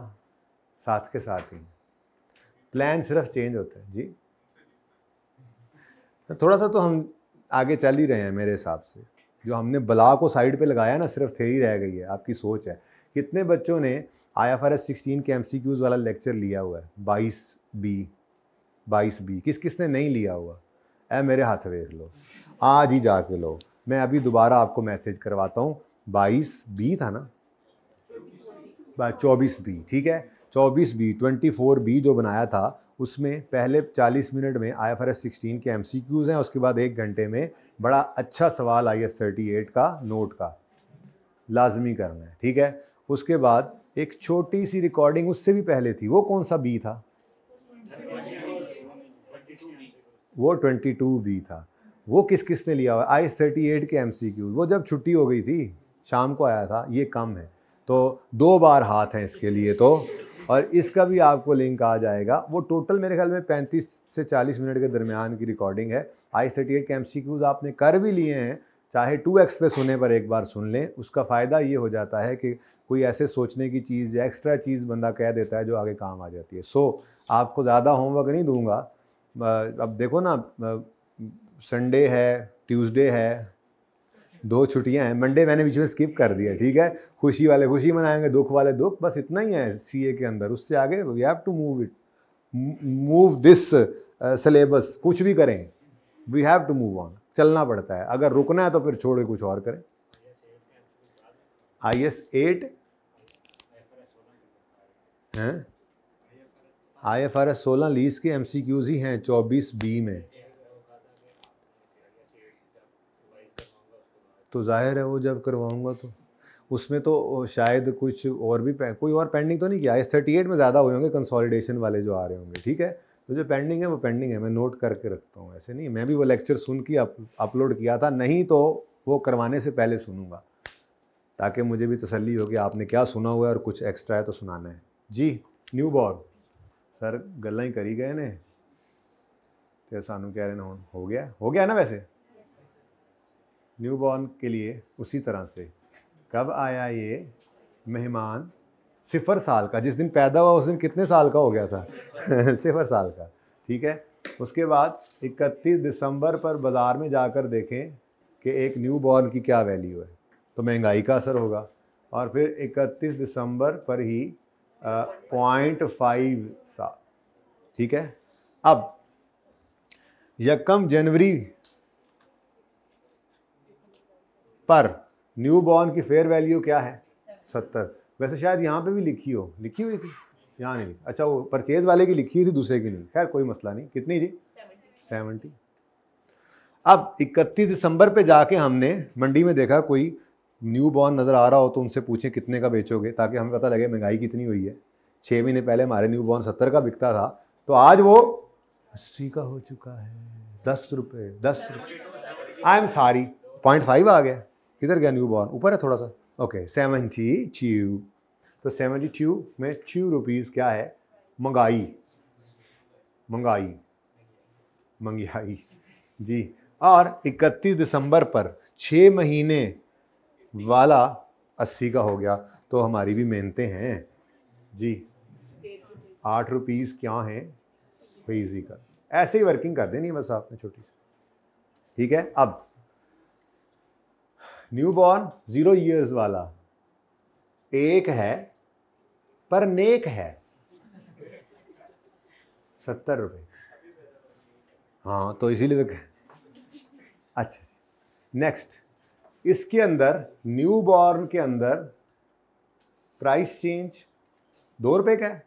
साथ के साथ ही। प्लान सिर्फ चेंज होता है जी। थोड़ा सा तो हम आगे चल ही रहे हैं मेरे हिसाब से, जो हमने बला को साइड पे लगाया ना, सिर्फ थ्योरी रह गई है। आपकी सोच है, कितने बच्चों ने IFRS 16 के MCQs वाला लेक्चर लिया हुआ है? 22B किस किसने नहीं लिया हुआ? मेरे हाथ देख लो, आज ही जाके लो। मैं अभी दोबारा आपको मैसेज करवाता हूँ। 22B था ना, 24B, ठीक है, 24B 24B जो बनाया था, उसमें पहले 40 मिनट में IFRS 16 के MCQs हैं, उसके बाद 1 घंटे में बड़ा अच्छा सवाल IS 38 का नोट का लाजमी करना है, ठीक है। उसके बाद एक छोटी सी रिकॉर्डिंग उससे भी पहले थी, वो कौन सा बी था? वो 22B था। वो किस किस ने लिया हुआ? IS-38 के MCQ, वो जब छुट्टी हो गई थी शाम को आया था, ये कम है तो 2 बार हाथ हैं इसके लिए तो। और इसका भी आपको लिंक आ जाएगा। वो टोटल मेरे ख्याल में 35 से 40 मिनट के दरमियान की रिकॉर्डिंग है। IS-38 के MCQs आपने कर भी लिए हैं, चाहे 2x पे सुने पर एक बार सुन लें। उसका फ़ायदा ये हो जाता है कि कोई ऐसे सोचने की चीज़ या एक्स्ट्रा चीज़ बंदा कह देता है जो आगे काम आ जाती है। सो आपको ज़्यादा होमवर्क नहीं दूंगा। अब देखो ना, संडे है, ट्यूसडे है, 2 छुट्टियां हैं, मंडे मैंने बीच में स्किप कर दिया, ठीक है। खुशी वाले खुशी मनाएंगे, दुख वाले दुख, बस इतना ही है सीए के अंदर। उससे आगे we have to move this syllabus. कुछ भी करें, we have to move on, चलना पड़ता है। अगर रुकना है तो फिर छोड़ के कुछ और करें। IS-8 हैं, IFRS 16 लीज के MCQs ही हैं 24B में। तो जाहिर है वो जब करवाऊंगा तो उसमें तो शायद कुछ और भी कोई और पेंडिंग तो नहीं किया। IS-38 में ज़्यादा हुए होंगे कंसोलिडेशन वाले जो आ रहे होंगे, ठीक है। तो जो पेंडिंग है वो पेंडिंग है, मैं नोट करके रखता हूँ। ऐसे नहीं, मैं भी वो लेक्चर सुन के अपलोड किया था, नहीं तो वो करवाने से पहले सुनूंगा ताकि मुझे भी तसल्ली हो कि आपने क्या सुना हुआ है और कुछ एक्स्ट्रा है तो सुनाना है। जी न्यू बॉर्न सर गल्ला ही करी गए ने ते सानू कह रहे ना हो गया ना। वैसे न्यू बॉर्न के लिए उसी तरह से कब आया ये मेहमान? 0 साल का, जिस दिन पैदा हुआ उस दिन कितने साल का हो गया था? 0 साल का, ठीक है। उसके बाद 31 दिसंबर पर बाज़ार में जाकर देखें कि एक न्यू बॉर्न की क्या वैल्यू है, तो महंगाई का असर होगा। और फिर 31 दिसंबर पर ही 0.5 साल, ठीक है। अब 1 जनवरी पर न्यू बॉर्न की फेयर वैल्यू क्या है? 70। वैसे शायद यहाँ पे भी लिखी हुई थी, यहाँ नहीं लिखी। अच्छा, वो परचेज वाले की लिखी हुई थी, दूसरे की नहीं। खैर कोई मसला नहीं। कितनी जी? 70। अब 31 दिसंबर पे जाके हमने मंडी में देखा कोई न्यू बॉर्न नज़र आ रहा हो तो उनसे पूछें कितने का बेचोगे, ताकि हमें पता लगे महंगाई कितनी हुई है। 6 महीने पहले हमारे न्यू बॉर्न 70 का बिकता था, तो आज वो 80 का हो चुका है। 10 रुपये। आई एम सॉरी, 0.5 आ गया। किधर गया न्यू बॉर्न? ऊपर है थोड़ा सा। ओके 72। तो 72 में 2 रुपीज़ क्या है? महंगाई जी। और 31 दिसंबर पर 6 महीने वाला 80 का हो गया। तो हमारी भी मेहनतें हैं जी। 8 रुपीज़ क्या हैं? इजी का ऐसे ही वर्किंग कर देनी बस आपने छोटी सी, ठीक है। अब न्यू बॉर्न 0 ईयर्स वाला एक है पर नेक है, 70 रुपये। हाँ तो इसीलिए तो। अच्छा नेक्स्ट, इसके अंदर न्यू बॉर्न के अंदर प्राइस चेंज 2 रुपये का है,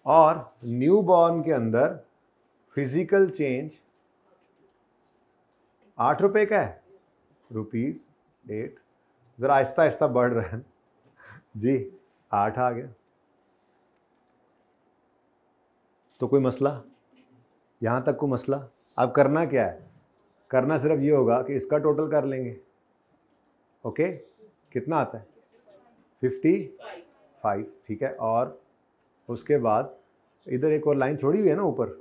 और न्यू बॉर्न के अंदर फिजिकल चेंज 8 रुपये का है, ₹8। जरा आहिस्ता आहिस्ता बढ़ रहा है जी। 8 आ गया। तो कोई मसला? यहां तक कोई मसला? अब करना क्या है? करना सिर्फ ये होगा कि इसका टोटल कर लेंगे। ओके कितना आता है? 55, ठीक है। और उसके बाद इधर एक और लाइन छोड़ी हुई है ना ऊपर।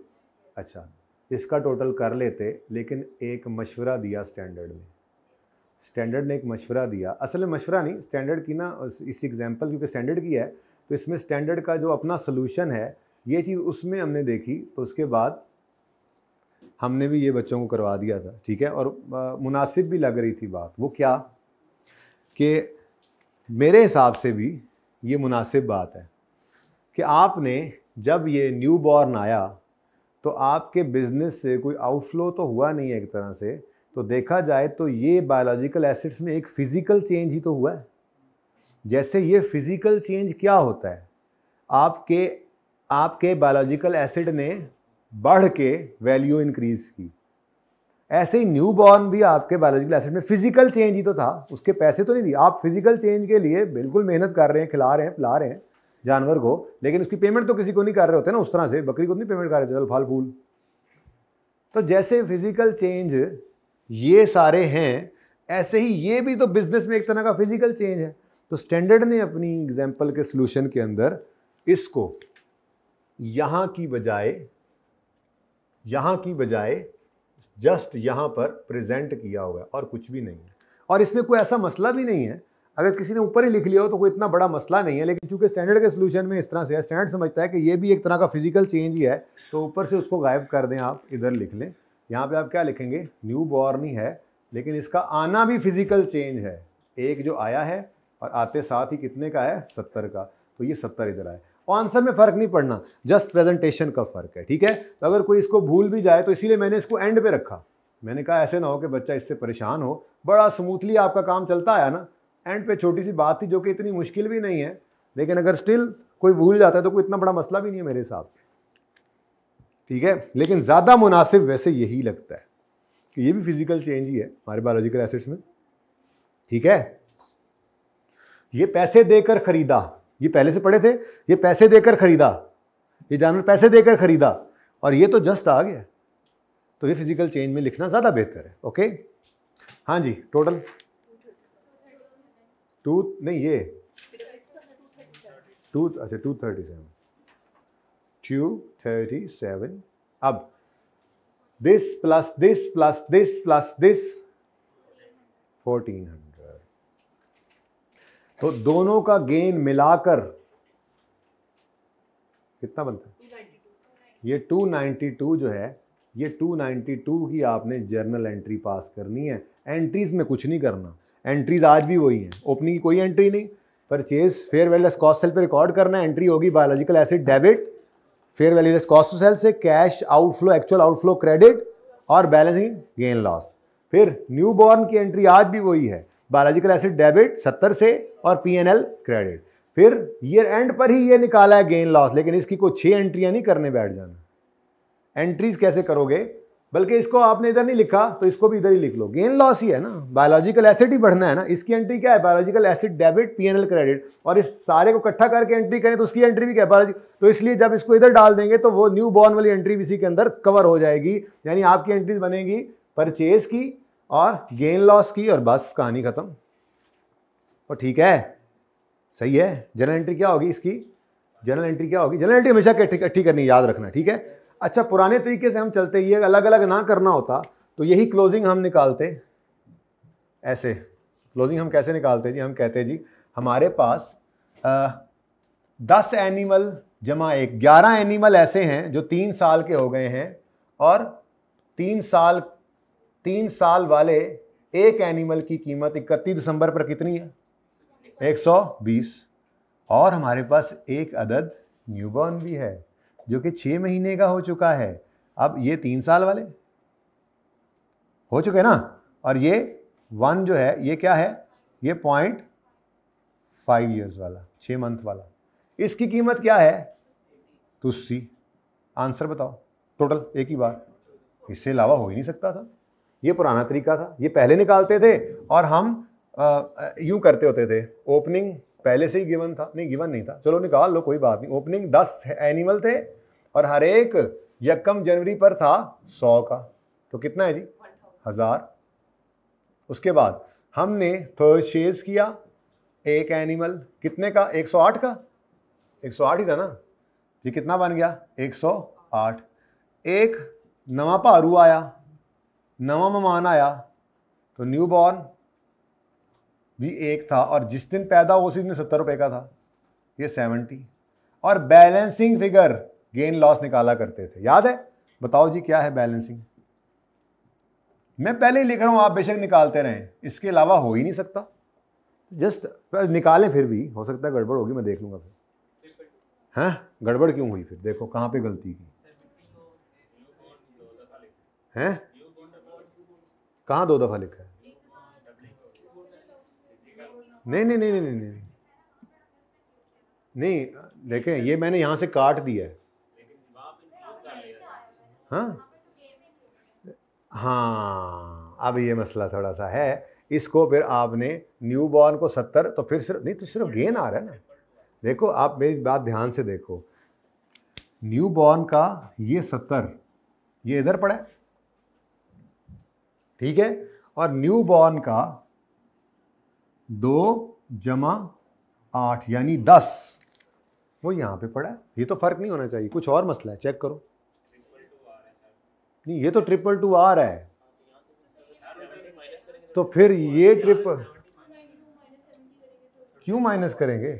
अच्छा इसका टोटल कर लेते, लेकिन एक मशवरा दिया स्टैंडर्ड ने। स्टैंडर्ड ने एक मशवरा दिया, असल में मशवरा नहीं, स्टैंडर्ड की ना इस एग्जांपल क्योंकि स्टैंडर्ड की है तो इसमें स्टैंडर्ड का जो अपना सोल्यूशन है ये चीज़ उसमें हमने देखी। तो उसके बाद हमने भी ये बच्चों को करवा दिया था, ठीक है। और मुनासिब भी लग रही थी बात। वो क्या कि मेरे हिसाब से भी ये मुनासिब बात है कि आपने जब ये न्यू बॉर्न आया तो आपके बिजनेस से कोई आउटफ्लो तो हुआ नहीं है एक तरह से। तो देखा जाए तो ये बायोलॉजिकल एसिड्स में एक फिजिकल चेंज ही तो हुआ है। जैसे ये फिजिकल चेंज क्या होता है, आपके बायोलॉजिकल एसिड ने बढ़ के वैल्यू इंक्रीज की, ऐसे ही न्यू बॉर्न भी आपके बायोलॉजिकल एसिड में फिजिकल चेंज ही तो था। उसके पैसे तो नहीं दिए, आप फिजिकल चेंज के लिए बिल्कुल मेहनत कर रहे हैं, खिला रहे हैं, पिला रहे हैं, जानवर को, लेकिन उसकी पेमेंट तो किसी को नहीं कर रहे होते ना, उस तरह से बकरी को नहीं पेमेंट कर रहे, चल फल फूल। तो जैसे फिजिकल चेंज ये सारे हैं, ऐसे ही ये भी तो बिजनेस में एक तरह का फिजिकल चेंज है। तो स्टैंडर्ड ने अपनी एग्जाम्पल के सोल्यूशन के अंदर इसको यहां की बजाय जस्ट यहां पर प्रेजेंट किया हुआ है और कुछ भी नहीं है। और इसमें कोई ऐसा मसला भी नहीं है, अगर किसी ने ऊपर ही लिख लिया हो तो कोई इतना बड़ा मसला नहीं है, लेकिन चूंकि स्टैंडर्ड के सोल्यूशन में इस तरह से है, स्टैंडर्ड समझता है कि ये भी एक तरह का फिजिकल चेंज ही है, तो ऊपर से उसको गायब कर दें, आप इधर लिख लें। यहाँ पे आप क्या लिखेंगे, न्यू बॉर्न ही है, लेकिन इसका आना भी फिजिकल चेंज है। एक जो आया है और आते साथ ही कितने का है, 70 का, तो ये 70 इधर आए। आंसर में फर्क नहीं पड़ना, जस्ट प्रेजेंटेशन का फर्क है, ठीक है। तो अगर कोई इसको भूल भी जाए तो इसीलिए मैंने इसको एंड पे रखा। मैंने कहा ऐसे ना हो कि बच्चा इससे परेशान हो, बड़ा स्मूथली आपका काम चलता आया ना, एंड पे छोटी सी बात थी जो कि इतनी मुश्किल भी नहीं है, लेकिन अगर स्टिल कोई भूल जाता है तो कोई इतना बड़ा मसला भी नहीं है मेरे हिसाब से, ठीक है। लेकिन ज़्यादा मुनासिब वैसे यही लगता है कि ये भी फिजिकल चेंज ही है हमारे बायोलॉजिकल एसिड्स में, ठीक है। ये पैसे देकर खरीदा, ये पहले से पढ़े थे, ये पैसे देकर खरीदा, ये जानवर पैसे देकर खरीदा, और ये तो जस्ट आ गया, तो ये फिजिकल चेंज में लिखना ज़्यादा बेहतर है, ओके। हाँ जी, टोटल 2 नहीं, ये 237 237। अब this plus this plus this plus this 1400, तो दोनों का गेन मिलाकर कितना बनता है, ये 292 जो है, ये 292 की आपने जर्नल एंट्री पास करनी है। एंट्रीज में कुछ नहीं करना, एंट्रीज आज भी वही हैं, ओपनिंग की कोई एंट्री नहीं, purchase fair value less cost sell पे रिकॉर्ड करना है, एंट्री होगी biological asset debit, fair value less cost sell से cash outflow actual outflow credit, और बैलेंसिंग गेन लॉस। फिर न्यू बॉर्न की एंट्री आज भी वही है, बायोलॉजिकल एसिड डेबिट 70 से और पीएनएल क्रेडिट। फिर ईयर एंड पर ही ये निकाला है गेन लॉस, लेकिन इसकी कोई 6 एंट्रियां नहीं करने बैठ जाना। एंट्रीज कैसे करोगे, बल्कि इसको आपने इधर नहीं लिखा तो इसको भी इधर ही लिख लो, गेन लॉस ही है ना, बायोलॉजिकल एसिड ही बढ़ना है ना। इसकी एंट्री क्या है, biological asset debit PNL credit, और इस सारे को इकट्ठा करके एंट्री करें तो उसकी एंट्री भी क्या है, बायोलॉजिकल। तो इसलिए जब इसको इधर डाल देंगे तो वो न्यू बॉर्न वाली एंट्री भी इसी के अंदर कवर हो जाएगी, यानी आपकी एंट्रीज बनेगी परचेज की और गेन लॉस की, और बस कहानी खत्म। और ठीक है, सही है। जर्नल एंट्री क्या होगी इसकी, जर्नल एंट्री क्या होगी, जर्नल एंट्री हमेशा इकट्ठी करनी, याद रखना, ठीक है। अच्छा, पुराने तरीके से हम चलते, ये अलग अलग ना करना होता तो यही क्लोजिंग हम निकालते ऐसे। क्लोजिंग हम कैसे निकालते जी, हम कहते जी हमारे पास 10 एनिमल जमा 1, 11 एनिमल ऐसे हैं जो 3 साल के हो गए हैं, और 3 साल वाले एक एनिमल की कीमत 31 दिसंबर पर कितनी है, 120। और हमारे पास एक अदद न्यूबॉर्न भी है जो कि 6 महीने का हो चुका है। अब ये 3 साल वाले हो चुके ना, और ये 1 जो है ये क्या है, ये 0.5 ईयर्स वाला, 6 मंथ वाला, इसकी कीमत क्या है, तुस्सी। आंसर बताओ टोटल एक ही बार, इससे अलावा हो ही नहीं सकता था। ये पुराना तरीका था, ये पहले निकालते थे और हम यूं करते होते थे, ओपनिंग पहले से ही गिवन था, नहीं गिवन नहीं था, चलो निकाल लो कोई बात नहीं। ओपनिंग 10 एनिमल थे और हर एक 1 जनवरी पर था 100 का, तो कितना है जी, 1000। उसके बाद हमने परचेज किया एक एनिमल, कितने का, 108 का, 108 ही था ना, ये कितना बन गया, 108। एक नवा भारू आया, नवा मेहमान आया, तो न्यू बॉर्न भी एक था, और जिस दिन पैदा हो उसी दिन 70 रुपए का था, ये 70। और बैलेंसिंग फिगर गेन लॉस निकाला करते थे, याद है, बताओ जी क्या है बैलेंसिंग। मैं पहले ही लिख रहा हूं, आप बेशक निकालते रहें, इसके अलावा हो ही नहीं सकता, जस्ट निकालें, फिर भी हो सकता है गड़बड़ होगी, मैं देख लूंगा फिर। हैं, गड़बड़ क्यों हुई फिर, देखो कहां पे गलती की हैं, कहां 2 दफा लिखा है, नहीं नहीं नहीं नहीं नहीं नहीं नहीं, देखें ये मैंने यहां से काट दिया है, हाँ अब ये मसला थोड़ा सा है, इसको फिर आपने न्यू बॉर्न को 70, तो फिर सिर्फ नहीं, तो सिर्फ गेन आ रहा है ना, देखो आप मेरी बात ध्यान से देखो, न्यू बॉर्न का ये 70 ये इधर पड़ा है, ठीक है, और न्यू बॉर्न का 2 + 8 यानी 10 वो यहां पे पड़ा है। ये तो फर्क नहीं होना चाहिए, कुछ और मसला है, चेक करो। नहीं, ये तो 222R है, तो फिर ये क्यों माइनस करेंगे?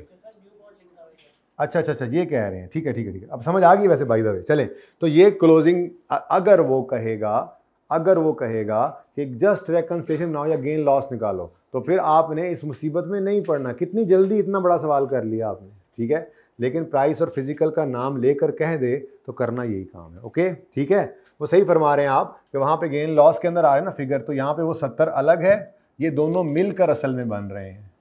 अच्छा, ये कह रहे हैं, ठीक है, अब समझ आ गई वैसे बाय द वे। चले, तो ये क्लोजिंग अगर वो कहेगा कि जस्ट रेकंसिलिएशन बनाओ या गेन लॉस निकालो, तो फिर आपने इस मुसीबत में नहीं पड़ना। कितनी जल्दी इतना बड़ा सवाल कर लिया आपने, ठीक है। लेकिन प्राइस और फिजिकल का नाम लेकर कह दे तो करना यही काम है, ओके, ठीक है। वो सही फरमा रहे हैं आप कि वहां पे गेन लॉस के अंदर आ रहे हैं ना फिगर, तो यहाँ पे वो 70 अलग है, ये दोनों मिलकर असल में बन रहे हैं,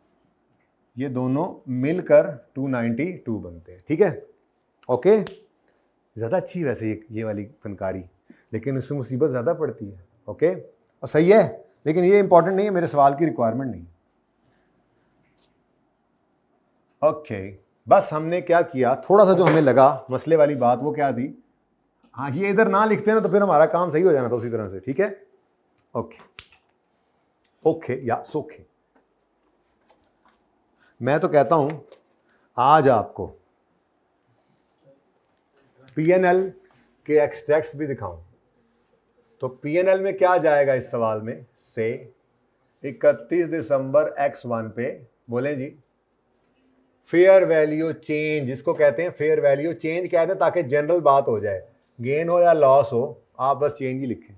ये दोनों मिलकर 292 बनते हैं, ठीक है, ओके। ज़्यादा अच्छी वैसे ये वाली फनकारी, लेकिन इसमें मुसीबत ज़्यादा पड़ती है, ओके, और सही है, लेकिन ये इंपॉर्टेंट नहीं है, मेरे सवाल की रिक्वायरमेंट नहीं। ओके, बस हमने क्या किया, थोड़ा सा जो हमें लगा मसले वाली बात वो क्या थी, हाँ ये इधर ना लिखते ना तो फिर हमारा काम सही हो जाना था उसी तरह से, ठीक है, ओके या सोखे। मैं तो कहता हूं आज आपको पीएनएल के एक्सट्रैक्ट्स भी दिखाऊं, तो पीएनएल में क्या जाएगा इस सवाल में से 31 दिसंबर X1 पे, बोलें जी, फेयर वैल्यू चेंज, इसको कहते हैं फेयर वैल्यू चेंज कहते हैं, ताकि जनरल बात हो जाए, गेन हो या लॉस हो आप बस चेंज ही लिखें,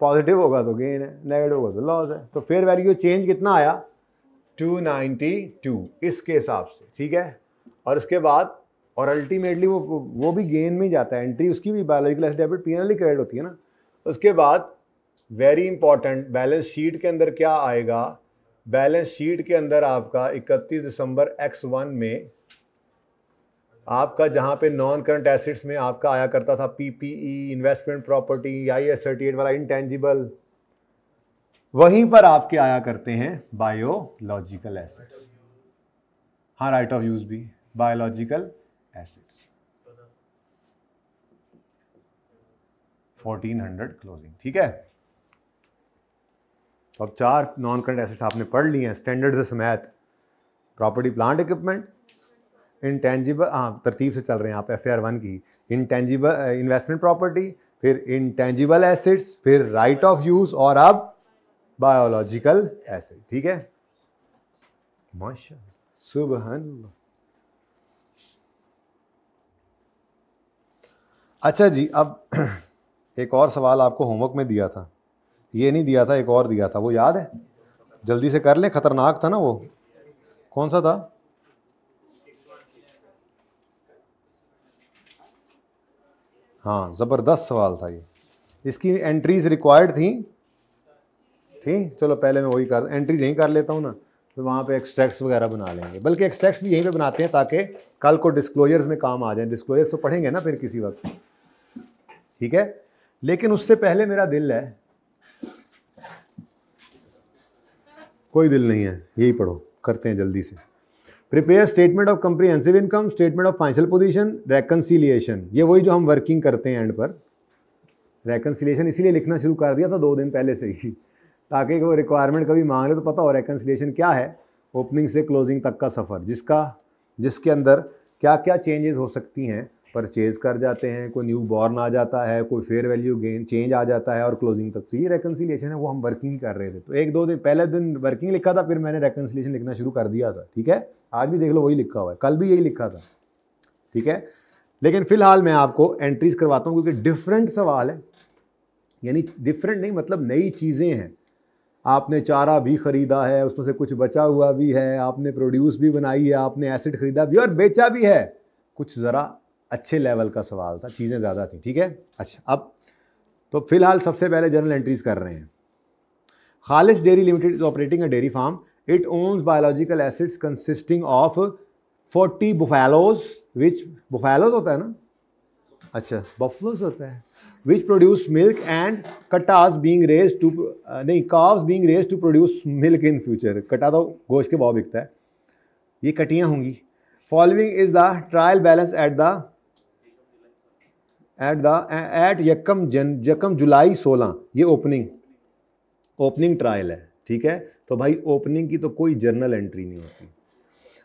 पॉजिटिव होगा तो गेन है, नेगेटिव होगा तो लॉस है। तो फेयर वैल्यू चेंज कितना आया 292 इसके हिसाब से, ठीक है। और इसके बाद और अल्टीमेटली वो भी गेन में ही जाता है, एंट्री उसकी भी बायोलॉजिकल एसेट डेबिट पीएनएल ही क्रेडिट होती है ना। उसके बाद वेरी इंपॉर्टेंट, बैलेंस शीट के अंदर क्या आएगा, बैलेंस शीट के अंदर आपका 31 दिसंबर X1 में आपका जहां पे नॉन करंट एसेट्स में आपका आया करता था पीपीई, इन्वेस्टमेंट प्रॉपर्टी, IAS 38 वाला इंटेंजिबल, वहीं पर आपके आया करते हैं बायोलॉजिकल एसेट्स, हाँ राइट ऑफ यूज भी, बायोलॉजिकल एसेट्स 1400 क्लोजिंग, ठीक है। तो अब 4 नॉन करंट एसेट्स आपने पढ़ लिए हैं स्टैंडर्ड्स समेत, प्रॉपर्टी प्लांट इक्विपमेंट, इंटेंजिबल, हाँ तरतीब से चल रहे हैं आप FAR1 की, इंटेंजिबल इन्वेस्टमेंट प्रॉपर्टी, फिर इंटेंजिबल एसेट्स, फिर राइट ऑफ यूज, और अब बायोलॉजिकल एसेट, ठीक है, माशाअल्लाह सुभान अल्लाह। अच्छा जी, अब एक और सवाल आपको होमवर्क में दिया था, ये नहीं दिया था, एक और दिया था, वो याद है? जल्दी से कर लें, खतरनाक था ना वो, कौन सा था? हाँ ज़बरदस्त सवाल था ये, इसकी एंट्रीज रिक्वायर्ड थी, चलो पहले मैं वही कर एंट्रीज यहीं कर लेता हूँ ना, तो वहाँ पे एक्सट्रैक्ट्स वगैरह बना लेंगे, बल्कि एक्सट्रैक्ट्स भी यहीं पे बनाते हैं ताकि कल को डिस्क्लोजर्स में काम आ जाए, डिस्क्लोजर्स तो पढ़ेंगे ना फिर किसी वक्त, ठीक है। लेकिन उससे पहले मेरा दिल है, कोई दिल नहीं है, यही पढ़ो, करते हैं जल्दी से। Prepare statement of comprehensive income, statement of financial position, reconciliation, ये वही जो हम वर्किंग करते हैं एंड पर। रेकंसिलिएशन इसीलिए लिखना शुरू कर दिया था 2 दिन पहले से ही, ताकि वो रिक्वायरमेंट कभी मांग ले तो पता हो रेकंसिलिएशन क्या है, ओपनिंग से क्लोजिंग तक का सफ़र, जिसके अंदर क्या क्या चेंजेस हो सकती हैं, परचेज कर जाते हैं, कोई न्यू बॉर्न आ जाता है, कोई फेयर वैल्यू गेन चेंज आ जाता है, और क्लोजिंग तक। तो ये रेकंसिलिएशन है, वो हम वर्किंग ही कर रहे थे। तो 1-2 दिन पहले दिन वर्किंग लिखा था, फिर मैंने रेकंसिलिएशन लिखना शुरू कर दिया था, ठीक है। आज भी देख लो वही लिखा हुआ है, कल भी यही लिखा था, ठीक है। लेकिन फिलहाल मैं आपको एंट्रीज करवाता हूँ क्योंकि डिफरेंट सवाल है, यानी डिफरेंट नहीं मतलब नई चीज़ें हैं। आपने चारा भी ख़रीदा है, उसमें से कुछ बचा हुआ भी है, आपने प्रोड्यूस भी बनाई है, आपने एसिड ख़रीदा भी और बेचा भी है, कुछ ज़रा अच्छे लेवल का सवाल था, चीज़ें ज़्यादा थी, ठीक है। अच्छा, अब तो फिलहाल सबसे पहले जनरल एंट्रीज कर रहे हैं। Khalish dairy limited is operating a dairy farm, it owns biological assets consisting of 40 buffaloes, which buffaloes होता है ना, अच्छा बफलोज होता है, which produce milk and Katas being raised to नहीं calves being raised to produce milk in future। कटा तो गोश्त के भाव बिकता है, ये कटियाँ होंगी, following is the trial balance at यकम जुलाई 16, ये ओपनिंग ट्रायल है, ठीक है। तो भाई ओपनिंग की तो कोई जर्नल एंट्री नहीं होती।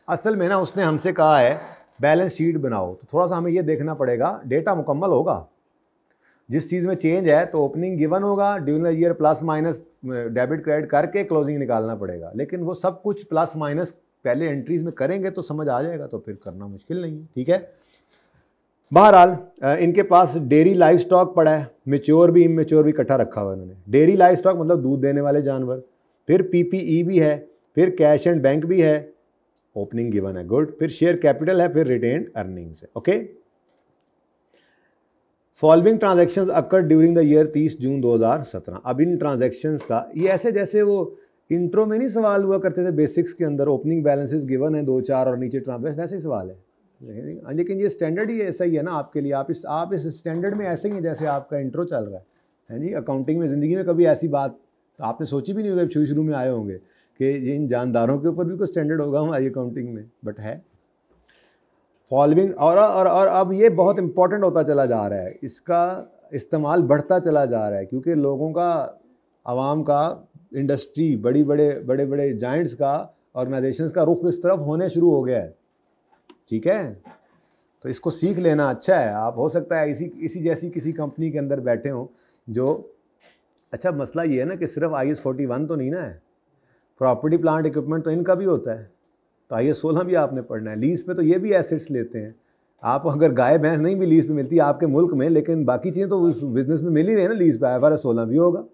असल में ना उसने हमसे कहा है बैलेंस शीट बनाओ, तो थोड़ा सा हमें ये देखना पड़ेगा, डेटा मुकम्मल होगा, जिस चीज़ में चेंज है तो ओपनिंग गिवन होगा, during the year plus minus debit credit करके क्लोजिंग निकालना पड़ेगा। लेकिन वो सब कुछ प्लस माइनस पहले एंट्रीज में करेंगे तो समझ आ जाएगा, तो फिर करना मुश्किल नहीं है, ठीक है। बहरहाल इनके पास डेयरी लाइव स्टॉक पड़ा है, मेच्योर भी इमेच्योर भी इकट्ठा रखा हुआ है इन्होंने। डेयरी लाइव स्टॉक मतलब दूध देने वाले जानवर, फिर पीपीई भी है, फिर कैश एंड बैंक भी है, ओपनिंग गिवन है, गुड। फिर शेयर कैपिटल है, फिर रिटेन्ड अर्निंग्स है, okay. Following transactions occur during the year 30 जून 2017। अब इन ट्रांजैक्शंस का ये ऐसे जैसे वो इंट्रो में नहीं सवाल हुआ करते थे बेसिक्स के अंदर, ओपनिंग बैलेंसेस गिवन है 2-4 और नीचे ट्रांजैक्शन, वैसे ही सवाल है। लेकिन ये स्टैंडर्ड ही ऐसा ही है ना आपके लिए, आप इस स्टैंडर्ड में ऐसे ही है जैसे आपका इंट्रो चल रहा है जी। अकाउंटिंग में ज़िंदगी में कभी ऐसी बात तो आपने सोची भी नहीं होगी, शुरू में आए होंगे कि इन जानदारों के ऊपर भी कोई स्टैंडर्ड होगा हमारी अकाउंटिंग में, बट है। फॉलोइंग और अब ये बहुत इंपॉर्टेंट होता चला जा रहा है, इसका इस्तेमाल बढ़ता चला जा रहा है, क्योंकि लोगों का, आवाम का, इंडस्ट्री, बड़े बड़े जाइंट्स का, ऑर्गेनाइजेशंस का रुख इस तरफ होने शुरू हो गया है, ठीक है। तो इसको सीख लेना अच्छा है। आप हो सकता है इसी जैसी किसी कंपनी के अंदर बैठे हों जो, अच्छा मसला ये है ना कि सिर्फ IAS 41 तो नहीं ना है, प्रॉपर्टी प्लांट इक्विपमेंट तो इनका भी होता है, तो IAS 16 भी आपने पढ़ना है। लीज पे तो ये भी एसेट्स लेते हैं आप, अगर गाय भैंस नहीं भी लीज पे मिलती है आपके मुल्क में, लेकिन बाकी चीज़ें तो उस बिजनेस में मिल ही रही है ना लीज पे। IFRS 16 भी होगा,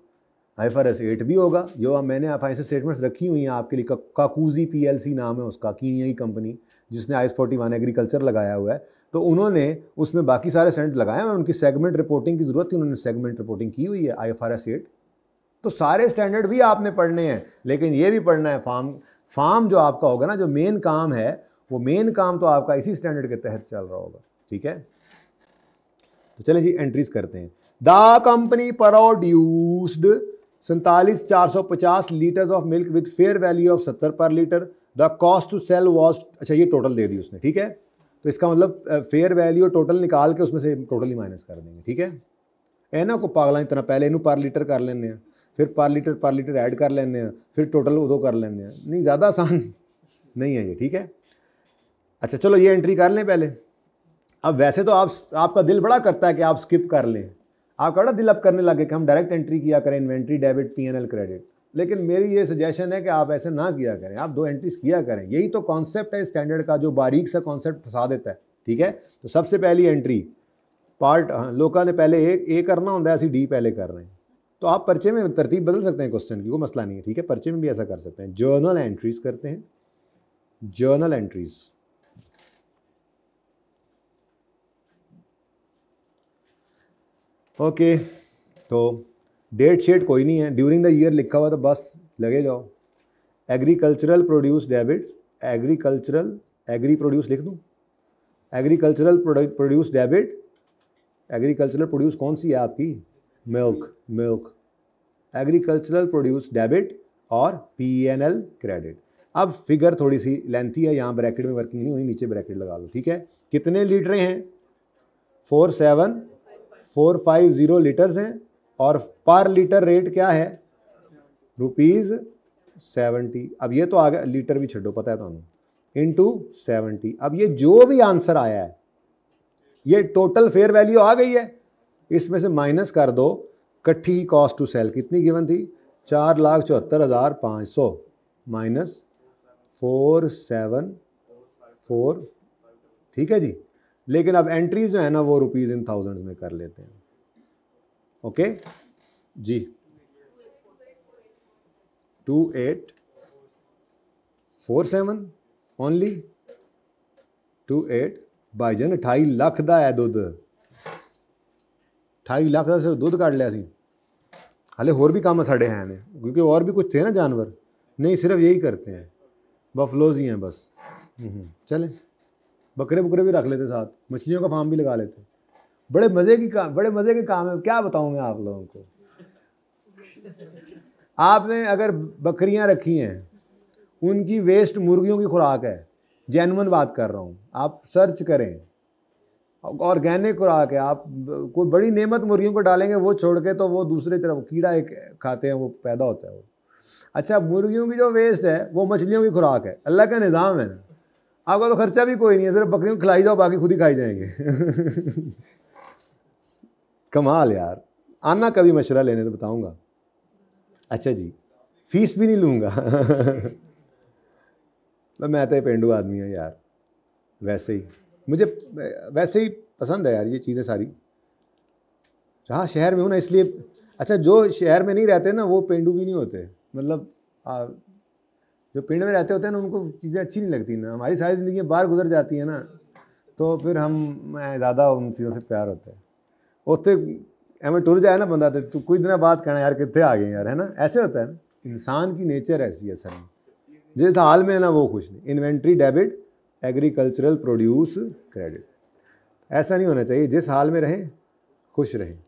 IFRS 8 भी होगा, जो मैंने फाइनेंशियल स्टेटमेंट्स रखी हुई हैं आपके लिए। काकूजी PLC नाम है उसका, कीनिया की कंपनी जिसने IAS 41 एग्रीकल्चर लगाया हुआ है, तो उन्होंने उसमें बाकी सारे स्टैंडर्ड लगाए हैं। उनकी सेगमेंट रिपोर्टिंग की ज़रूरत थी, उन्होंने सेगमेंट रिपोर्टिंग की हुई है IFRS 8। तो सारे स्टैंडर्ड भी आपने पढ़ने हैं, लेकिन ये भी पढ़ना है फार्म जो आपका होगा ना, जो मेन काम है, वो मेन काम तो आपका इसी स्टैंडर्ड के तहत चल रहा होगा, ठीक है। तो चलिए जी एंट्रीज करते हैं। The company produced 47,450 litres of milk with fair value of 70 per litre. The cost to sell was, अच्छा ये टोटल दे दी उसने, ठीक है। तो इसका मतलब फेयर वैल्यू टोटल निकाल के उसमें से टोटल ही माइनस कर देंगे, ठीक है। ना को पागल इतना पहले इनू पर लीटर कर लेने हैं, फिर पर लीटर ऐड कर लेने हैं, फिर टोटल उदो कर लेने हैं, नहीं ज़्यादा आसान नहीं है ये, ठीक है। अच्छा चलो ये एंट्री कर लें पहले। अब वैसे तो आपका दिल बड़ा करता है कि आप स्किप कर लें, आपका बड़ा दिल अब करने लगे कि हम डायरेक्ट एंट्री किया करें, इन्वेंट्री डेबिट P&L क्रेडिट, लेकिन मेरी ये सजेशन है कि आप ऐसे ना किया करें, आप 2 एंट्रीज किया करें। यही तो कॉन्सेप्ट है स्टैंडर्ड का, जो बारीक सा कॉन्सेप्ट फंसा देता है, ठीक है। तो सबसे पहली एंट्री पार्ट, लोगों ने पहले ए करना होता है, ऐसी D पहले कर रहे हैं। तो आप पर्चे में तरतीब बदल सकते हैं क्वेश्चन की, वो मसला नहीं है, ठीक है। पर्चे में भी ऐसा कर सकते हैं। जर्नल एंट्रीज करते हैं, जर्नल एंट्रीज। ओके, तो डेट शेट कोई नहीं है, ड्यूरिंग द ईयर लिखा हुआ तो बस लगे जाओ। Agricultural produce debits, agri produce लिख दूँ, agricultural produce debit. Agricultural produce कौन सी है आपकी, मिल्क। एग्रीकल्चरल प्रोड्यूस डेबिट और P&L क्रेडिट। अब फिगर थोड़ी सी लेंथी है, यहाँ ब्रैकेट में वर्किंग नहीं होनी, नीचे ब्रैकेट लगा लो, ठीक है। कितने लीटर हैं, 47450 लीटर्स हैं, और पर लीटर रेट क्या है, ₹70। अब ये तो आ गया, लीटर भी छो पता है तो इंटू 70। अब ये जो भी आंसर आया है, ये टोटल फेयर वैल्यू आ गई है, इसमें से माइनस कर दो कट्ठी कॉस्ट टू सेल, कितनी गिवन थी, 4,74,500 माइनस 474, ठीक है जी। लेकिन अब एंट्रीज जो है ना वो रुपीज़ इन थाउजेंड्स में कर लेते हैं, ओके जी। 2847 ओनली 28 भाईजान 28 ਲੱਖ ਦਾ है दुध, 28 ਲੱਖ ਦਾ सिर्फ दुध कट लिया सी। हाले होर भी काम साढ़े हैं ने, क्योंकि और भी कुछ थे ना जानवर, नहीं सिर्फ यही करते हैं, बफलोज ही हैं बस। चलें, बकरे बुकरे भी रख लेते साथ, मछलियों का फार्म भी लगा लेते। बड़े मज़े के काम है, क्या बताऊं मैं आप लोगों को। आपने अगर बकरियां रखी हैं, उनकी वेस्ट मुर्गियों की खुराक है, जेन्युइन बात कर रहा हूँ, आप सर्च करें। ऑर्गेनिक खुराक है, आप कोई बड़ी नेमत मुर्गियों को डालेंगे, वो छोड़ के तो वो दूसरी तरफ कीड़ा एक खाते हैं, वो पैदा होता है वो। अच्छा, मुर्गियों की जो वेस्ट है वो मछलियों की खुराक है, अल्लाह का निज़ाम है ना। आपका तो खर्चा भी कोई नहीं है, सिर्फ बकरियों को खिलाई जाओ, बाकी खुद ही खाई जाएंगे। कमाल यार, आना कभी मशवरा लेने तो बताऊंगा। अच्छा जी, फीस भी नहीं लूँगा। मैं तो पेंडू आदमी हूँ यार, वैसे ही मुझे वैसे ही पसंद है यार ये चीज़ें सारी। रहा शहर में हूँ ना इसलिए। अच्छा, जो शहर में नहीं रहते ना वो पेंडू भी नहीं होते, मतलब जो पिंड में रहते होते हैं ना उनको चीज़ें अच्छी नहीं लगती ना। हमारी सारी ज़िंदगी बाहर गुजर जाती है ना, तो फिर मैं ज़्यादा उन चीज़ों से प्यार होता है। उत्ते एवं टुर जाए ना बंदा तो कोई दिन बाद कहना यार कितने आ गए यार, है ना, ऐसे होता है ना। इंसान की नेचर ऐसी है सर, जिस हाल में है ना वो खुश नहीं। Inventory debit, agricultural produce credit, ऐसा नहीं होना चाहिए। जिस हाल में रहें खुश रहें,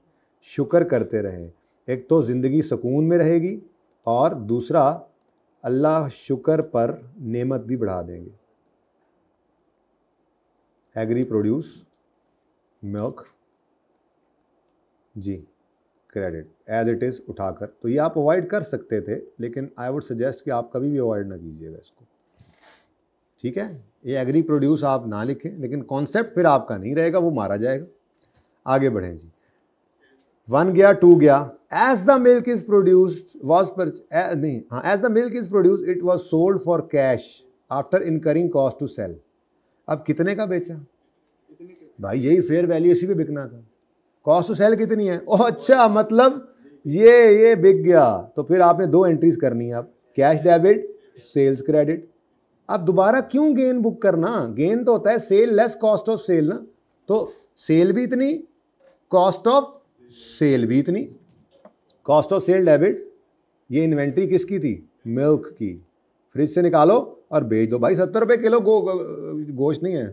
शुक्र करते रहें। एक तो ज़िंदगी सुकून में रहेगी और दूसरा अल्लाह शुक्र पर नेमत भी बढ़ा देंगे। एग्री प्रोड्यूस मिल्क जी, क्रेडिट एज इट इज़ उठाकर, तो ये आप अवॉइड कर सकते थे, लेकिन आई वुड सजेस्ट कि आप कभी भी अवॉइड ना कीजिएगा इसको, ठीक है। ये एग्री प्रोड्यूस आप ना लिखें, लेकिन कॉन्सेप्ट फिर आपका नहीं रहेगा, वो मारा जाएगा। आगे बढ़ें जी। 1 गया, 2 गया। As the milk is produced was नहीं, हाँ, as the milk is produced it was sold for cash after incurring cost to sell. अब कितने का बेचा भाई? यही फेयर वैल्यू, इसी पे बिकना था। कॉस्ट टू सेल कितनी है? ओह अच्छा, मतलब ये बिक गया। तो फिर आपने 2 एंट्रीज करनी है, आप कैश डेबिट, सेल्स क्रेडिट। अब दोबारा क्यों गेन बुक करना? गेन तो होता है sale less cost of sale ना, तो सेल भी इतनी, कॉस्ट ऑफ सेल भी इतनी। कॉस्ट ऑफ सेल डेबिट, ये इन्वेंट्री किसकी थी? मिल्क की। फ्रिज से निकालो और बेच दो भाई। 70 रुपये किलो गोश्त नहीं है,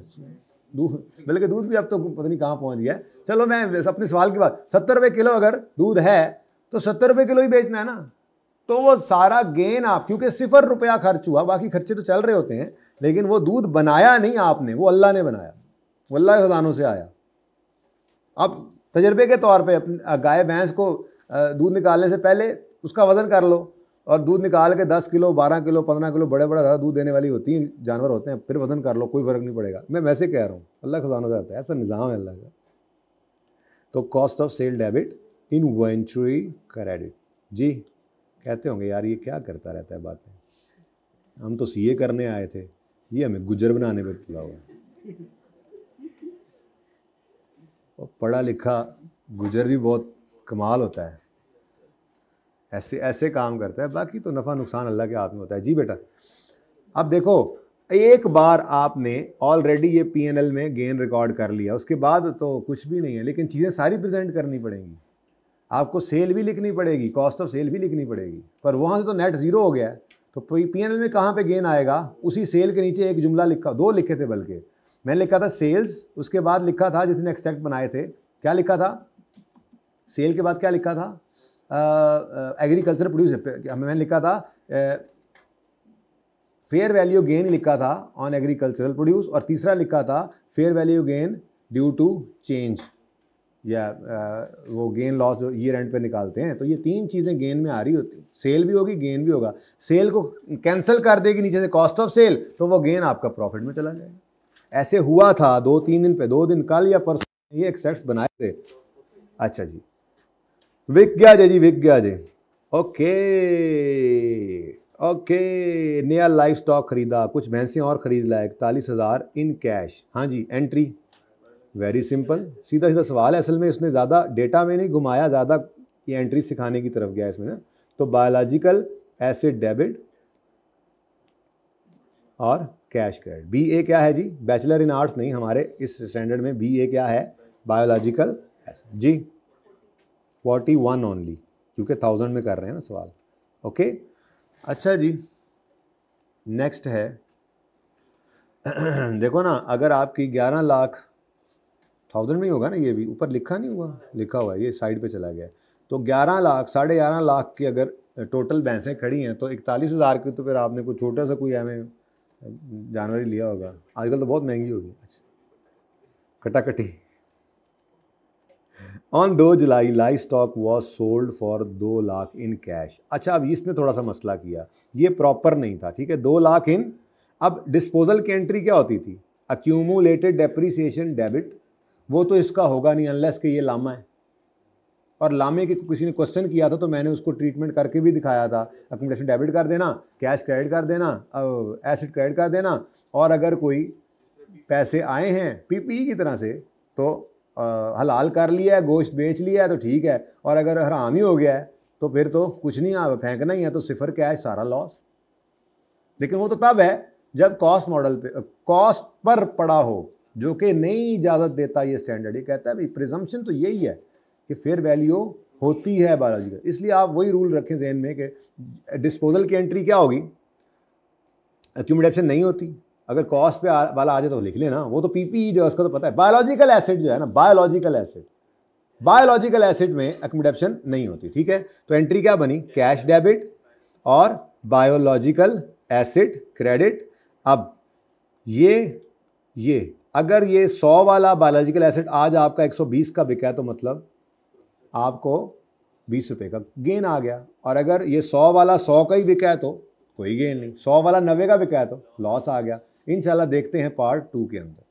दूध, बल्कि दूध भी अब तो पता नहीं कहाँ पहुँच गया है। चलो मैं अपने सवाल की बात, 70 रुपये किलो अगर दूध है तो 70 रुपये किलो ही बेचना है ना। तो वो सारा गेन आप, क्योंकि 0 रुपया खर्च हुआ, बाकी खर्चे तो चल रहे होते हैं, लेकिन वो दूध बनाया नहीं आपने, वो अल्लाह ने बनाया, वो अल्लाह के खजानों से आया। अब तजर्बे के तौर पे गाय भैंस को दूध निकालने से पहले उसका वज़न कर लो, और दूध निकाल के 10 किलो 12 किलो 15 किलो बड़े बड़े ज़्यादा दूध देने वाली होती हैं जानवर होते हैं, फिर वज़न कर लो, कोई फ़र्क नहीं पड़ेगा। मैं वैसे कह रहा हूँ, अल्लाह के खजानों से आता है, ऐसा निज़ाम है अल्लाह का। तो cost of sale debit, inventory credit जी। कहते होंगे यार ये क्या करता रहता है बातें, हम तो सीए करने आए थे, ये हमें गुजर बनाने पे तुला हुआ। और पढ़ा लिखा गुजर भी बहुत कमाल होता है, ऐसे ऐसे काम करता है। बाकी तो नफ़ा नुकसान अल्लाह के हाथ में होता है जी बेटा। अब देखो, एक बार आपने ऑलरेडी ये पीएनएल में गेन रिकॉर्ड कर लिया, उसके बाद तो कुछ भी नहीं है, लेकिन चीज़ें सारी प्रेजेंट करनी पड़ेंगी। आपको सेल भी लिखनी पड़ेगी, कॉस्ट ऑफ सेल भी लिखनी पड़ेगी, पर वहाँ से तो नेट ज़ीरो हो गया है। तो पीएनएल में कहाँ पे गेन आएगा? उसी सेल के नीचे एक जुमला लिखा, 2 लिखे थे बल्कि, मैंने लिखा था सेल्स, उसके बाद लिखा था जिसने एक्सट्रैक्ट बनाए थे, क्या लिखा था? सेल के बाद क्या लिखा था? एग्रीकल्चर प्रोड्यूस, मैंने लिखा था फेयर वैल्यू गेन लिखा था ऑन एग्रीकल्चरल प्रोड्यूस, और तीसरा लिखा था fair value gain due to change, या वो गेन लॉस जो ईयर एंड पे निकालते हैं। तो ये 3 चीज़ें गेन में आ रही होती, सेल भी होगी, गेन भी होगा। सेल को कैंसिल कर देगी नीचे से कॉस्ट ऑफ सेल, तो वो गेन आपका प्रॉफिट में चला जाएगा। ऐसे हुआ था 2-3 दिन पे, 2 दिन कल या परसों ये एक्सट्रैक्ट्स बनाए थे। अच्छा जी, विक गया जी, विक गया जी। ओके ओके, नया लाइफ स्टॉक खरीदा, कुछ भैंसें और खरीद लाए, 41,000 इन कैश। हाँ जी, एंट्री वेरी सिंपल, सीधा सीधा सवाल है। असल में इसने ज़्यादा डेटा में नहीं घुमाया, ज़्यादा ये एंट्री सिखाने की तरफ गया इसमें ना। तो बायोलॉजिकल एसिड डेबिट और कैश क्रेडिट। BA क्या है जी? बैचलर इन आर्ट्स नहीं, हमारे इस स्टैंडर्ड में BA क्या है? बायोलॉजिकल एसिड जी। 41 ओनली, क्योंकि 1000 में कर रहे हैं ना सवाल। ओके, अच्छा जी, नेक्स्ट है देखो ना, अगर आपकी 11 लाख 1000 में ही होगा ना, ये भी ऊपर लिखा नहीं हुआ, लिखा हुआ है, ये साइड पे चला गया। तो 11 लाख 11.5 लाख की अगर टोटल भैंसें खड़ी हैं, तो 41,000 की तो फिर आपने कोई छोटा सा कोई हमें जानवर ही लिया होगा, आजकल तो बहुत महंगी होगी। अच्छा, कटाकटी। On 2 July livestock was sold for 2 lakh in cash. अच्छा, अब इसने थोड़ा सा मसला किया, ये प्रॉपर नहीं था, ठीक है, 2 लाख इन। अब डिस्पोजल की एंट्री क्या होती थी, अक्यूमुलेटेड डेप्रीसिएशन डेबिट, वो तो इसका होगा नहीं अनलेस कि ये लामा है। और लामे के किसी ने क्वेश्चन किया था तो मैंने उसको ट्रीटमेंट करके भी दिखाया था, अक्यूमुलेशन डेबिट कर देना, कैश क्रेडिट कर देना, एसेट क्रेडिट कर देना, और अगर कोई पैसे आए हैं पीपीई की तरह से तो हलाल कर लिया है, गोश्त बेच लिया है तो ठीक है, और अगर हराम ही हो गया है तो फिर तो कुछ नहीं, फेंकना ही है, तो सिफर कैश, सारा लॉस। लेकिन वो तो तब है जब कॉस्ट मॉडल पे कॉस्ट पर पड़ा हो, जो कि नहीं इजाज़त देता ये स्टैंडर्ड। ये कहता है भाई प्रिजम्पशन तो यही है कि फेयर वैल्यू होती है बायोलॉजिकल, इसलिए आप वही रूल रखें जहन में कि डिस्पोजल की एंट्री क्या होगी, एक्यूमुलेशन नहीं होती। अगर कॉस्ट पे वाला आ जाए तो लिख लेना, वो तो पीपीई जो है उसका तो पता है। बायोलॉजिकल एसेट जो है ना, बायोलॉजिकल एसेट में एक्यूमुलेशन नहीं होती, ठीक है। तो एंट्री क्या बनी, कैश डेबिट और बायोलॉजिकल एसेट क्रेडिट। अब ये अगर ये 100 वाला बायोलॉजिकल एसेट आज आपका 120 का बिका है तो मतलब आपको 20 रुपये का गेन आ गया, और अगर ये 100 वाला 100 का ही बिका है तो कोई गेन नहीं, 100 वाला 90 का बिका है तो लॉस आ गया। इंशाल्लाह देखते हैं पार्ट 2 के अंदर।